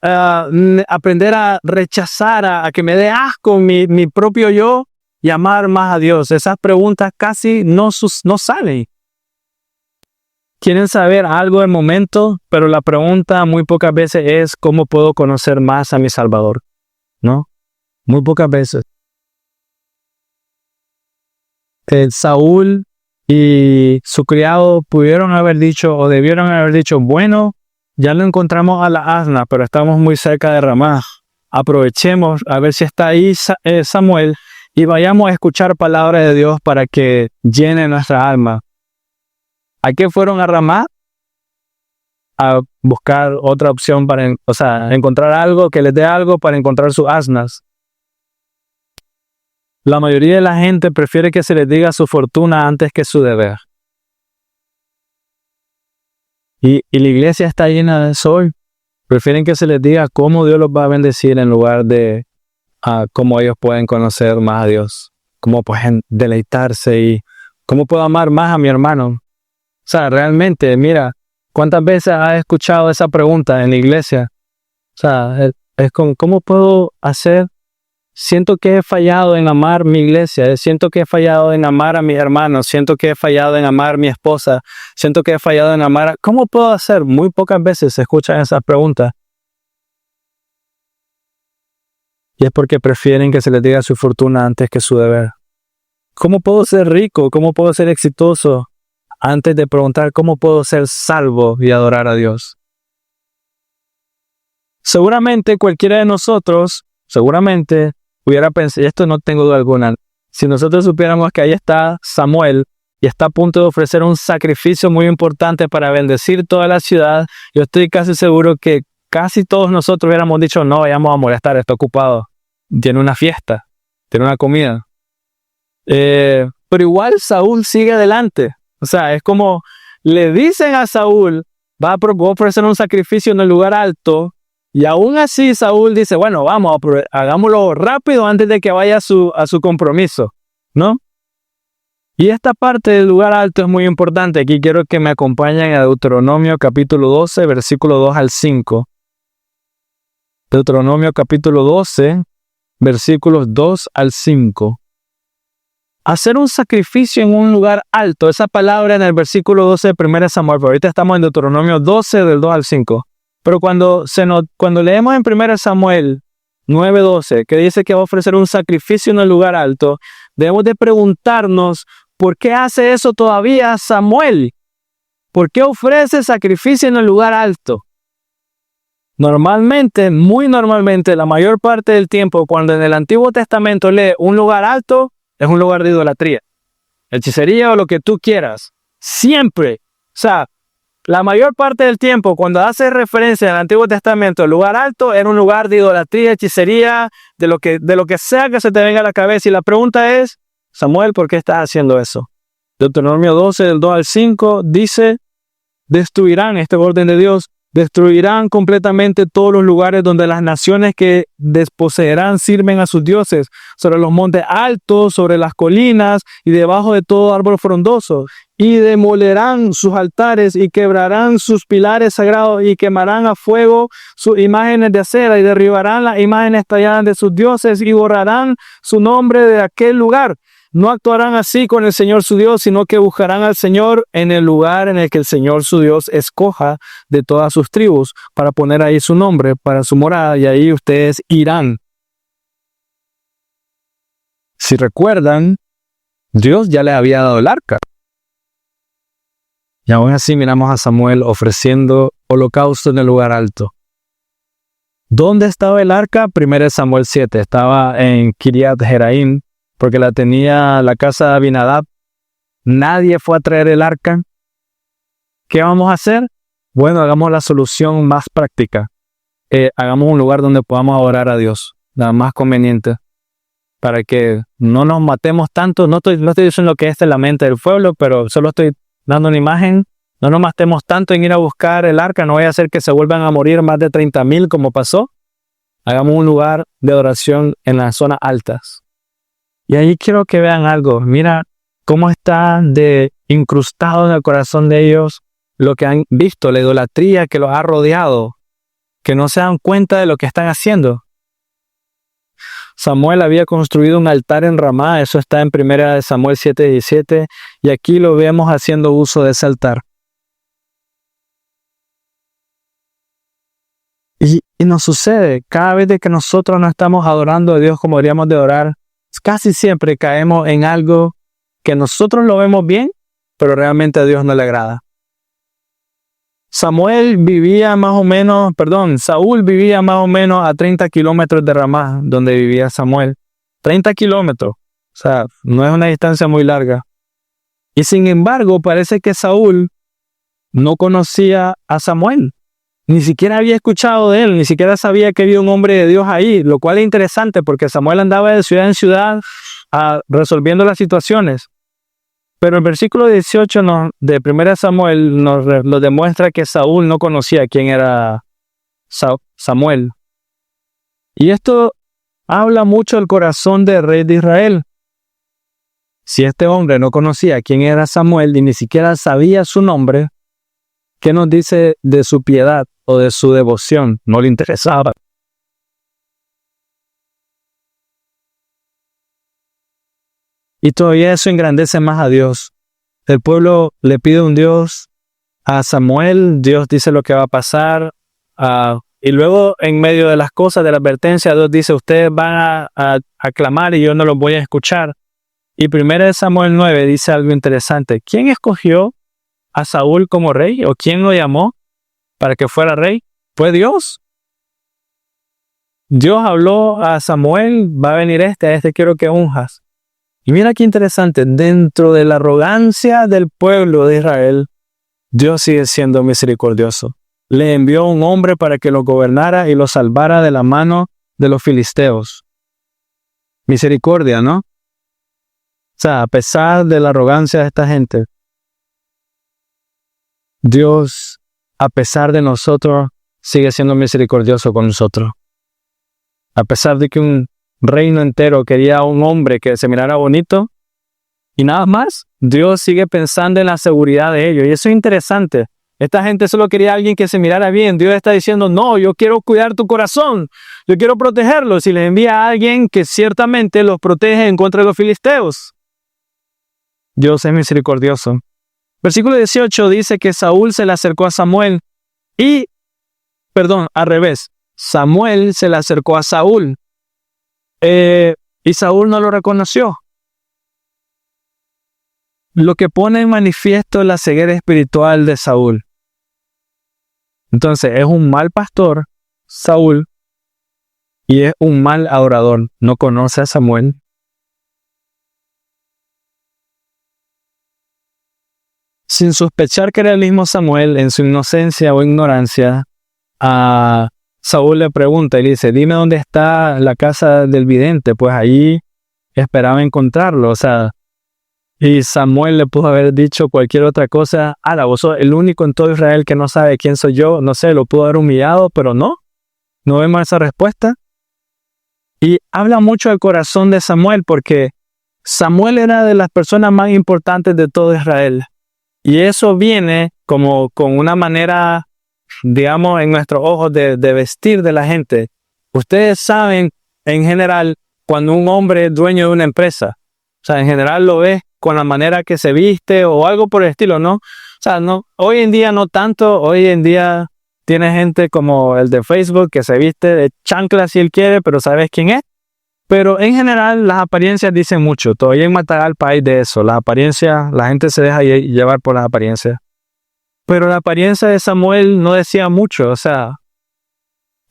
aprender a rechazar, a que me dé asco mi propio yo y amar más a Dios? Esas preguntas casi no salen. Quieren saber algo del momento, pero la pregunta muy pocas veces es ¿cómo puedo conocer más a mi Salvador? ¿No? Muy pocas veces. Saúl y su criado pudieron haber dicho o debieron haber dicho, bueno, ya lo encontramos a la asna, pero estamos muy cerca de Ramá. Aprovechemos a ver si está ahí Samuel y vayamos a escuchar palabras de Dios para que llene nuestra alma. ¿A qué fueron a Ramá? A buscar otra opción encontrar algo que les dé algo para encontrar sus asnas. La mayoría de la gente prefiere que se les diga su fortuna antes que su deber. Y la iglesia está llena de eso hoy. Prefieren que se les diga cómo Dios los va a bendecir en lugar de cómo ellos pueden conocer más a Dios. Cómo pueden deleitarse y cómo puedo amar más a mi hermano. O sea, realmente, mira, ¿cuántas veces has escuchado esa pregunta en la iglesia? O sea, es como, ¿cómo puedo hacer? Siento que he fallado en amar mi iglesia, siento que he fallado en amar a mis hermanos, siento que he fallado en amar a mi esposa, siento que he fallado en amar ¿Cómo puedo hacer? Muy pocas veces se escuchan esas preguntas. Y es porque prefieren que se les diga su fortuna antes que su deber. ¿Cómo puedo ser rico? ¿Cómo puedo ser exitoso? Antes de preguntar cómo puedo ser salvo y adorar a Dios. Seguramente cualquiera de nosotros, hubiera pensado, y esto no tengo duda alguna, si nosotros supiéramos que ahí está Samuel y está a punto de ofrecer un sacrificio muy importante para bendecir toda la ciudad, yo estoy casi seguro que casi todos nosotros hubiéramos dicho, no vayamos a molestar, está ocupado, tiene una fiesta, tiene una comida. Pero igual Saúl sigue adelante. O sea, es como le dicen a Saúl, va a ofrecer un sacrificio en el lugar alto, y aún así Saúl dice, bueno, vamos, hagámoslo rápido antes de que vaya a su compromiso, ¿no? Y esta parte del lugar alto es muy importante. Aquí quiero que me acompañen a Deuteronomio capítulo 12, versículo 2 al 5. Deuteronomio capítulo 12, versículos 2 al 5. Hacer un sacrificio en un lugar alto. Esa palabra en el versículo 12 de 1 Samuel. Pero ahorita estamos en Deuteronomio 12 del 2 al 5. Pero cuando leemos en 1 Samuel 9:12, que dice que va a ofrecer un sacrificio en el lugar alto, debemos de preguntarnos, ¿por qué hace eso todavía Samuel? ¿Por qué ofrece sacrificio en el lugar alto? Muy normalmente, la mayor parte del tiempo, cuando en el Antiguo Testamento lee un lugar alto, es un lugar de idolatría, hechicería o lo que tú quieras. Siempre. O sea, la mayor parte del tiempo, cuando hace referencia al Antiguo Testamento, el lugar alto era un lugar de idolatría, hechicería, de lo que sea que se te venga a la cabeza. Y la pregunta es, Samuel, ¿por qué estás haciendo eso? Deuteronomio 12, del 2 al 5, dice, destruirán, este orden de Dios, destruirán completamente todos los lugares donde las naciones que desposeerán sirven a sus dioses, sobre los montes altos, sobre las colinas y debajo de todo árbol frondoso. Y demolerán sus altares y quebrarán sus pilares sagrados y quemarán a fuego sus imágenes de acera y derribarán las imágenes talladas de sus dioses y borrarán su nombre de aquel lugar. No actuarán así con el Señor su Dios, sino que buscarán al Señor en el lugar en el que el Señor su Dios escoja de todas sus tribus para poner ahí su nombre para su morada, y ahí ustedes irán. Si recuerdan, Dios ya les había dado el arca. Y aún así miramos a Samuel ofreciendo holocausto en el lugar alto. ¿Dónde estaba el arca? 1 Samuel 7. Estaba en Kiriat Jeraim, porque la tenía la casa de Abinadab. Nadie fue a traer el arca. ¿Qué vamos a hacer? Bueno, hagamos la solución más práctica. Hagamos un lugar donde podamos adorar a Dios, la más conveniente, para que no nos matemos tanto. No estoy diciendo que esta es la mente del pueblo, pero solo estoy dando una imagen. No nos matemos tanto en ir a buscar el arca, no vaya a ser que se vuelvan a morir más de 30,000 como pasó. Hagamos un lugar de adoración en las zonas altas. Y ahí quiero que vean algo. Mira cómo está de incrustado en el corazón de ellos lo que han visto, la idolatría que los ha rodeado, que no se dan cuenta de lo que están haciendo. Samuel había construido un altar en Ramá, eso está en 1 Samuel 7:17, y aquí lo vemos haciendo uso de ese altar. Y nos sucede, cada vez que nosotros no estamos adorando a Dios como deberíamos de adorar, casi siempre caemos en algo que nosotros lo vemos bien, pero realmente a Dios no le agrada. Saúl vivía más o menos a 30 kilómetros de Ramá, donde vivía Samuel. 30 kilómetros, o sea, no es una distancia muy larga. Y sin embargo, parece que Saúl no conocía a Samuel. Ni siquiera había escuchado de él, ni siquiera sabía que había un hombre de Dios ahí, lo cual es interesante porque Samuel andaba de ciudad en ciudad resolviendo las situaciones. Pero el versículo 18 de 1 Samuel nos demuestra que Saúl no conocía quién era Samuel. Y esto habla mucho del corazón del rey de Israel. Si este hombre no conocía quién era Samuel y ni siquiera sabía su nombre, ¿qué nos dice de su piedad o de su devoción? No le interesaba. Y todavía eso engrandece más a Dios. El pueblo le pide un Dios a Samuel, Dios dice lo que va a pasar, y luego en medio de las cosas, de la advertencia, Dios dice, ustedes van a clamar y yo no los voy a escuchar. Y 1 Samuel 9 dice algo interesante. ¿Quién escogió a Saúl como rey? ¿O quién lo llamó para que fuera rey? Fue Dios. Dios habló a Samuel, va a venir a este quiero que unjas. Y mira qué interesante, dentro de la arrogancia del pueblo de Israel, Dios sigue siendo misericordioso. Le envió un hombre para que lo gobernara y lo salvara de la mano de los filisteos. Misericordia, ¿no? O sea, a pesar de la arrogancia de esta gente, Dios, a pesar de nosotros, sigue siendo misericordioso con nosotros. A pesar de que un reino entero quería un hombre que se mirara bonito y nada más, Dios sigue pensando en la seguridad de ellos. Y eso es interesante. Esta gente solo quería a alguien que se mirara bien. Dios está diciendo, no, yo quiero cuidar tu corazón. Yo quiero protegerlos. Y les envía a alguien que ciertamente los protege en contra de los filisteos. Dios es misericordioso. Versículo 18 dice que Saúl se le acercó a Samuel al revés. Samuel se le acercó a Saúl. Y Saúl no lo reconoció. Lo que pone en manifiesto la ceguera espiritual de Saúl. Entonces, es un mal pastor, Saúl, y es un mal adorador. No conoce a Samuel. Sin sospechar que era el mismo Samuel, en su inocencia o ignorancia, a Saúl le pregunta y le dice, dime dónde está la casa del vidente, pues ahí esperaba encontrarlo, o sea, y Samuel le pudo haber dicho cualquier otra cosa, vos sos el único en todo Israel que no sabe quién soy yo, no sé, lo pudo haber humillado, pero no vemos esa respuesta. Y habla mucho del corazón de Samuel, porque Samuel era de las personas más importantes de todo Israel, y eso viene como con una manera, digamos, en nuestros ojos de vestir de la gente. Ustedes saben, en general, cuando un hombre es dueño de una empresa, o sea, en general lo ves con la manera que se viste o algo por el estilo, ¿no? O sea, no, hoy en día no tanto, hoy en día tiene gente como el de Facebook que se viste de chancla si él quiere, pero sabes quién es. Pero en general las apariencias dicen mucho, todavía en Matagalpa hay de eso, las apariencias, la gente se deja llevar por las apariencias. Pero la apariencia de Samuel no decía mucho, o sea,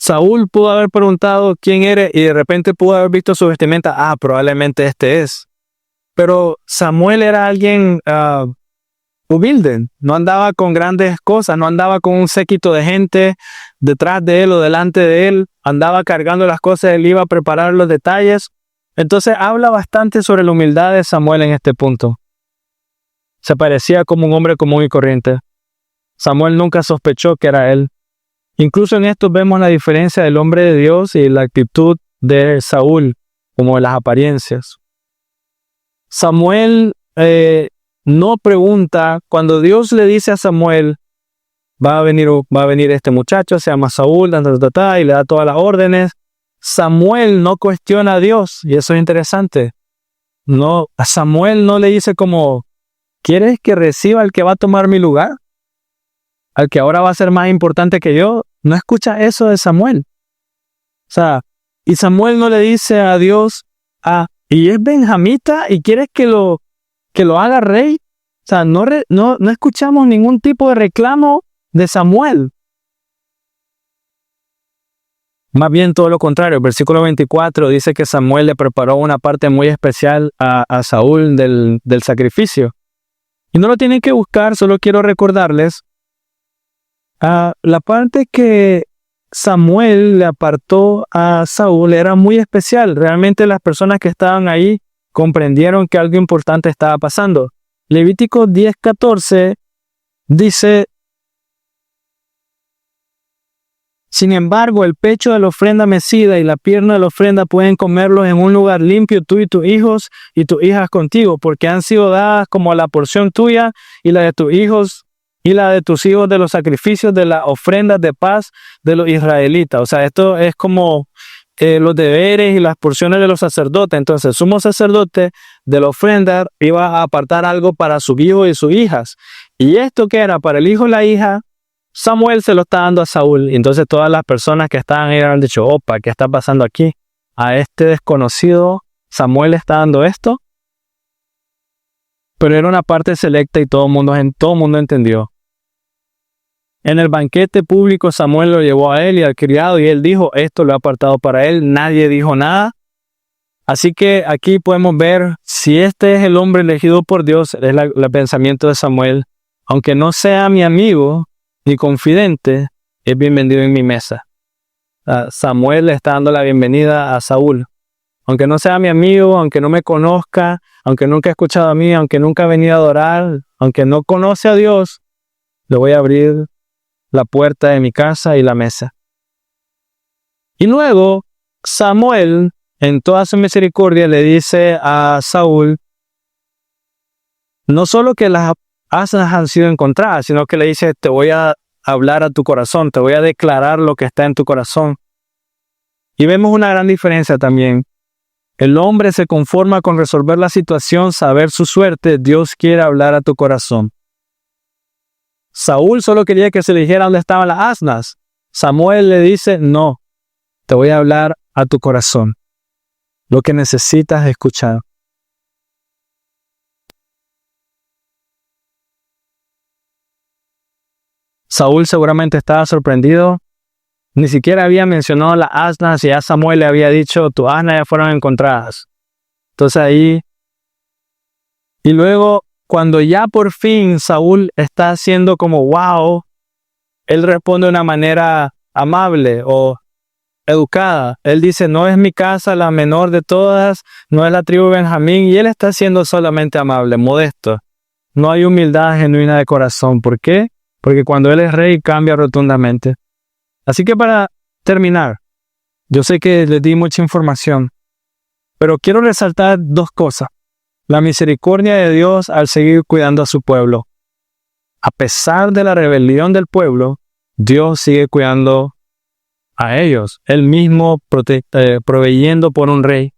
Saúl pudo haber preguntado quién eres y de repente pudo haber visto su vestimenta. Probablemente este es. Pero Samuel era alguien humilde, no andaba con grandes cosas, no andaba con un séquito de gente detrás de él o delante de él, andaba cargando las cosas, él iba a preparar los detalles. Entonces habla bastante sobre la humildad de Samuel en este punto. Se parecía como un hombre común y corriente. Samuel nunca sospechó que era él. Incluso en esto vemos la diferencia del hombre de Dios y la actitud de Saúl, como las apariencias. Samuel no pregunta, cuando Dios le dice a Samuel, va a venir este muchacho, se llama Saúl, y le da todas las órdenes. Samuel no cuestiona a Dios, y eso es interesante. No, a Samuel no le dice como, ¿quieres que reciba al que va a tomar mi lugar? Al que ahora va a ser más importante que yo. No escucha eso de Samuel. O sea, y Samuel no le dice a Dios, y es benjamita y quieres que lo haga rey. O sea, no escuchamos ningún tipo de reclamo de Samuel. Más bien todo lo contrario. El versículo 24 dice que Samuel le preparó una parte muy especial a Saúl del sacrificio. Y no lo tienen que buscar, solo quiero recordarles la parte que Samuel le apartó a Saúl era muy especial. Realmente las personas que estaban ahí comprendieron que algo importante estaba pasando. Levítico 10:14 dice, sin embargo, el pecho de la ofrenda mecida y la pierna de la ofrenda pueden comerlos en un lugar limpio tú y tus hijos y tus hijas contigo, porque han sido dadas como la porción tuya y la de tus hijos y la de tus hijos de los sacrificios de las ofrendas de paz de los israelitas. O sea, esto es como los deberes y las porciones de los sacerdotes. Entonces, el sumo sacerdote de la ofrenda iba a apartar algo para sus hijos y sus hijas. Y esto que era para el hijo y la hija, Samuel se lo está dando a Saúl. Y entonces todas las personas que estaban ahí han dicho, opa, ¿qué está pasando aquí? A este desconocido Samuel le está dando esto. Pero era una parte selecta y todo el mundo entendió. En el banquete público Samuel lo llevó a él y al criado y él dijo, esto lo ha apartado para él. Nadie dijo nada. Así que aquí podemos ver si este es el hombre elegido por Dios, es el pensamiento de Samuel. Aunque no sea mi amigo ni confidente, es bienvenido en mi mesa. Samuel le está dando la bienvenida a Saúl. Aunque no sea mi amigo, aunque no me conozca, aunque nunca ha escuchado a mí, aunque nunca ha venido a adorar, aunque no conoce a Dios, le voy a abrir la puerta de mi casa y la mesa. Y luego Samuel, en toda su misericordia, le dice a Saúl, no solo que las asnas han sido encontradas, sino que le dice, te voy a hablar a tu corazón, te voy a declarar lo que está en tu corazón. Y vemos una gran diferencia también. El hombre se conforma con resolver la situación, saber su suerte. Dios quiere hablar a tu corazón. Saúl solo quería que se le dijera dónde estaban las asnas. Samuel le dice, no, te voy a hablar a tu corazón. Lo que necesitas escuchar. Saúl seguramente estaba sorprendido. Ni siquiera había mencionado las asnas y ya Samuel le había dicho, tus asnas ya fueron encontradas. Entonces ahí, y luego cuando ya por fin Saúl está haciendo como wow, él responde de una manera amable o educada. Él dice, no es mi casa la menor de todas, no es la tribu de Benjamín, y él está siendo solamente amable, modesto. No hay humildad genuina de corazón. ¿Por qué? Porque cuando él es rey cambia rotundamente. Así que para terminar, yo sé que les di mucha información, pero quiero resaltar dos cosas. La misericordia de Dios al seguir cuidando a su pueblo. A pesar de la rebelión del pueblo, Dios sigue cuidando a ellos. Él mismo proveyendo por un rey.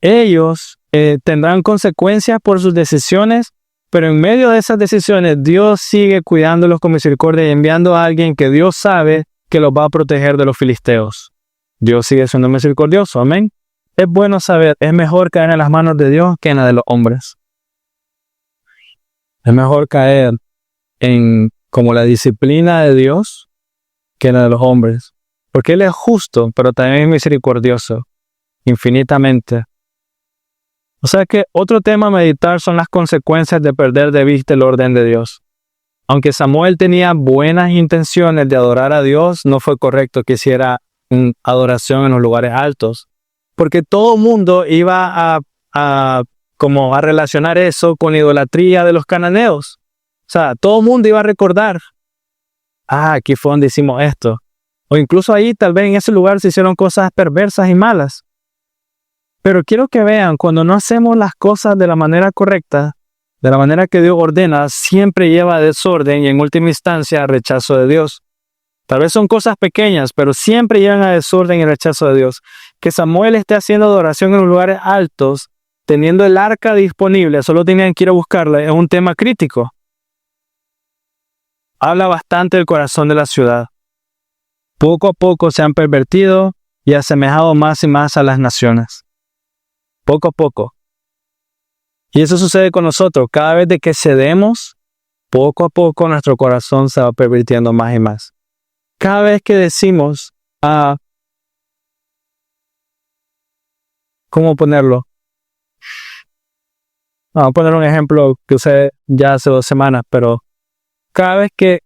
Ellos tendrán consecuencias por sus decisiones, pero en medio de esas decisiones, Dios sigue cuidándolos con misericordia y enviando a alguien que Dios sabe que los va a proteger de los filisteos. Dios sigue siendo misericordioso, amén. Es bueno saber, es mejor caer en las manos de Dios que en las de los hombres. Es mejor caer en como la disciplina de Dios que en la de los hombres. Porque Él es justo, pero también es misericordioso, infinitamente. O sea que otro tema a meditar son las consecuencias de perder de vista el orden de Dios. Aunque Samuel tenía buenas intenciones de adorar a Dios, no fue correcto que hiciera adoración en los lugares altos. Porque todo el mundo iba a relacionar eso con la idolatría de los cananeos. O sea, todo el mundo iba a recordar, aquí fue donde hicimos esto. O incluso ahí, tal vez en ese lugar se hicieron cosas perversas y malas. Pero quiero que vean, cuando no hacemos las cosas de la manera correcta, de la manera que Dios ordena, siempre lleva a desorden y en última instancia a rechazo de Dios. Tal vez son cosas pequeñas, pero siempre llevan a desorden y rechazo de Dios. Que Samuel esté haciendo adoración en los lugares altos, teniendo el arca disponible, solo tenían que ir a buscarla, es un tema crítico. Habla bastante del corazón de la ciudad. Poco a poco se han pervertido y asemejado más y más a las naciones. Poco a poco. Y eso sucede con nosotros. Cada vez de que cedemos, poco a poco nuestro corazón se va pervirtiendo más y más. Cada vez que decimos, ¿cómo ponerlo? Vamos a poner un ejemplo que usé ya hace 2 semanas, pero cada vez que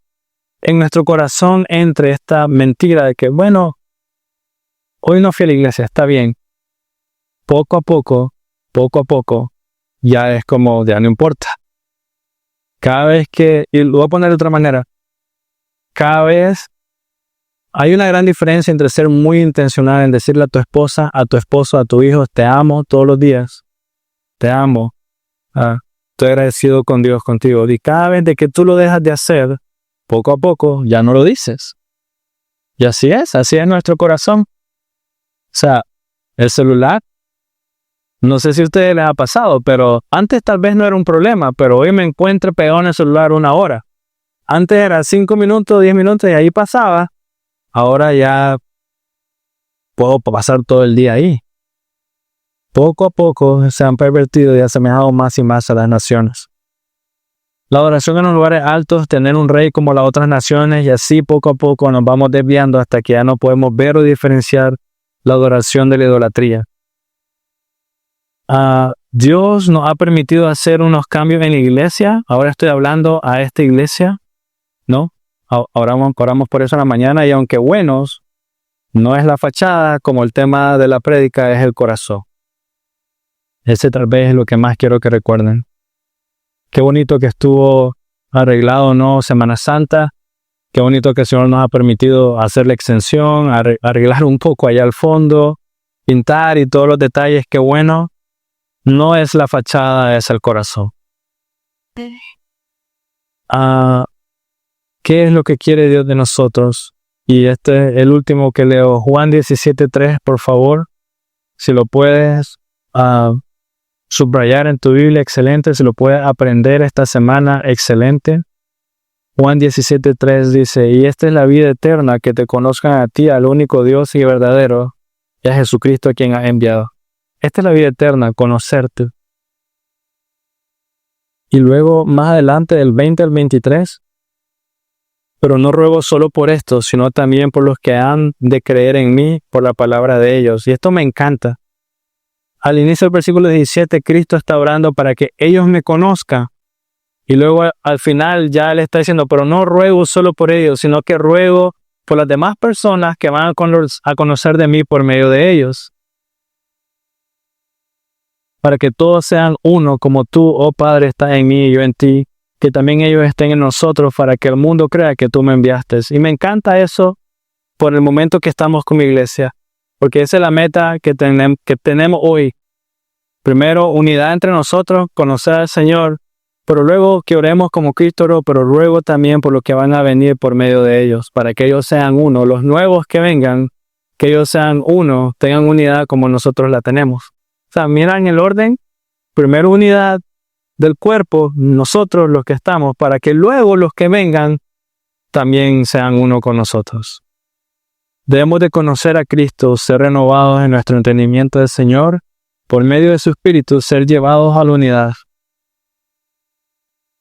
en nuestro corazón entre esta mentira de que, bueno, hoy no fui a la iglesia, está bien. Poco a poco, ya es como, ya no importa. Cada vez que, y lo voy a poner de otra manera, cada vez hay una gran diferencia entre ser muy intencional en decirle a tu esposa, a tu esposo, a tu hijo, te amo todos los días, te amo, estoy agradecido con Dios contigo. Y cada vez de que tú lo dejas de hacer, poco a poco ya no lo dices. Y así es nuestro corazón. O sea, el celular, no sé si a ustedes les ha pasado, pero antes tal vez no era un problema, pero hoy me encuentro pegado en el celular 1 hora. Antes era 5 minutos, 10 minutos y ahí pasaba. Ahora ya puedo pasar todo el día ahí. Poco a poco se han pervertido y asemejado más y más a las naciones. La adoración en los lugares altos, tener un rey como las otras naciones y así poco a poco nos vamos desviando hasta que ya no podemos ver o diferenciar la adoración de la idolatría. Dios nos ha permitido hacer unos cambios en la iglesia. Ahora estoy hablando a esta iglesia, ¿no? Oramos por eso en la mañana y aunque buenos, no es la fachada, como el tema de la prédica es el corazón. Ese tal vez es lo que más quiero que recuerden. Qué bonito que estuvo arreglado, ¿no? Semana Santa. Qué bonito que el Señor nos ha permitido hacer la extensión, arreglar un poco allá al fondo, pintar y todos los detalles. Qué bueno. No es la fachada, es el corazón. ¿Qué es lo que quiere Dios de nosotros? Y este es el último que leo. Juan 17:3, por favor. Si lo puedes subrayar en tu Biblia, excelente. Si lo puedes aprender esta semana, excelente. Juan 17:3 dice, y esta es la vida eterna, que te conozcan a ti, al único Dios y verdadero, y a Jesucristo a quien has enviado. Esta es la vida eterna, conocerte. Y luego, más adelante, del 20 al 23, pero no ruego solo por esto, sino también por los que han de creer en mí, por la palabra de ellos. Y esto me encanta. Al inicio del versículo 17, Cristo está orando para que ellos me conozcan. Y luego al final ya le está diciendo, pero no ruego solo por ellos, sino que ruego por las demás personas que van a conocer de mí por medio de ellos. Para que todos sean uno, como tú, oh Padre, estás en mí y yo en ti, que también ellos estén en nosotros, para que el mundo crea que tú me enviaste. Y me encanta eso por el momento que estamos con mi iglesia, porque esa es la meta que tenemos hoy. Primero, unidad entre nosotros, conocer al Señor, pero luego que oremos como Cristo oró, pero luego también por los que van a venir por medio de ellos, para que ellos sean uno. Los nuevos que vengan, que ellos sean uno, tengan unidad como nosotros la tenemos. O sea, miran el orden, primero unidad del cuerpo, nosotros los que estamos, para que luego los que vengan también sean uno con nosotros. Debemos de conocer a Cristo, ser renovados en nuestro entendimiento del Señor, por medio de su Espíritu, ser llevados a la unidad.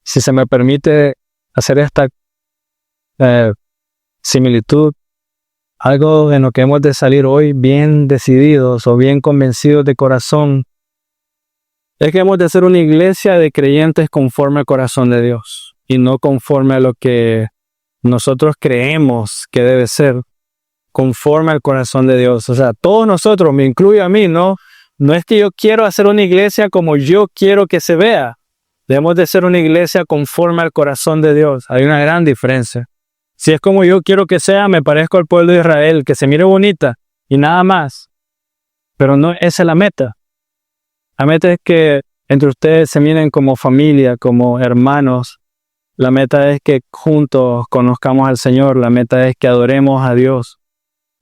Si se me permite hacer esta similitud, algo en lo que hemos de salir hoy bien decididos o bien convencidos de corazón, es que hemos de ser una iglesia de creyentes conforme al corazón de Dios y no conforme a lo que nosotros creemos que debe ser, conforme al corazón de Dios. O sea, todos nosotros, me incluyo a mí, no es que yo quiero hacer una iglesia como yo quiero que se vea. Debemos de ser una iglesia conforme al corazón de Dios. Hay una gran diferencia. Si es como yo quiero que sea, me parezco al pueblo de Israel, que se mire bonita y nada más. Pero no, esa es la meta. La meta es que entre ustedes se miren como familia, como hermanos. La meta es que juntos conozcamos al Señor. La meta es que adoremos a Dios.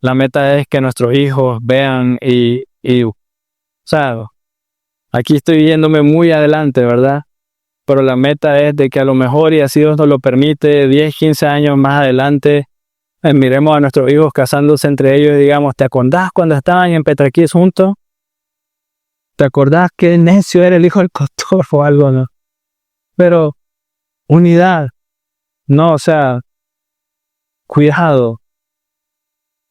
La meta es que nuestros hijos vean o sea, aquí estoy yéndome muy adelante, ¿verdad? Pero la meta es de que a lo mejor, y así Dios nos lo permite, 10, 15 años más adelante, miremos a nuestros hijos casándose entre ellos y digamos, ¿te acordás cuando estaban en Petraquís juntos? ¿Te acordás qué necio era el hijo del pastor o algo, no? Pero unidad, no, o sea, cuidado.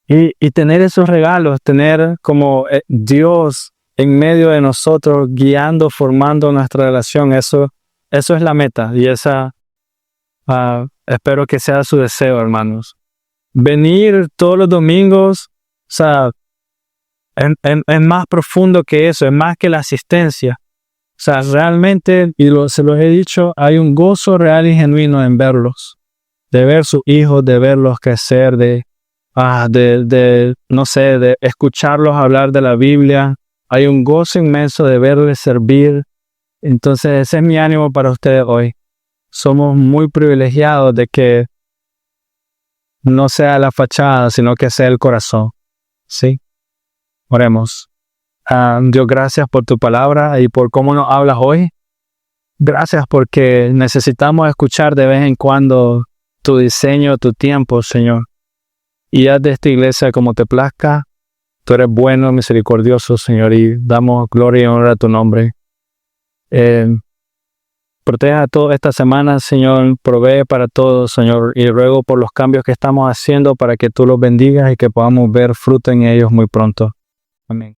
Y tener esos regalos, tener como Dios en medio de nosotros, guiando, formando nuestra relación, eso es la meta. Y esa espero que sea su deseo, hermanos. Venir todos los domingos, o sea, es más profundo que eso, es más que la asistencia. O sea, realmente, se los he dicho, hay un gozo real y genuino en verlos, de ver sus hijos, de verlos crecer, no sé, de escucharlos hablar de la Biblia. Hay un gozo inmenso de verles servir. Entonces, ese es mi ánimo para ustedes hoy. Somos muy privilegiados de que no sea la fachada, sino que sea el corazón. ¿Sí? Oremos. Dios, gracias por tu palabra y por cómo nos hablas hoy. Gracias porque necesitamos escuchar de vez en cuando tu diseño, tu tiempo, Señor. Y haz de esta iglesia como te plazca. Tú eres bueno, misericordioso, Señor, y damos gloria y honra a tu nombre. Proteja a todos esta semana, Señor. Provee para todos, Señor. Y ruego por los cambios que estamos haciendo para que tú los bendigas y que podamos ver fruto en ellos muy pronto. Amén.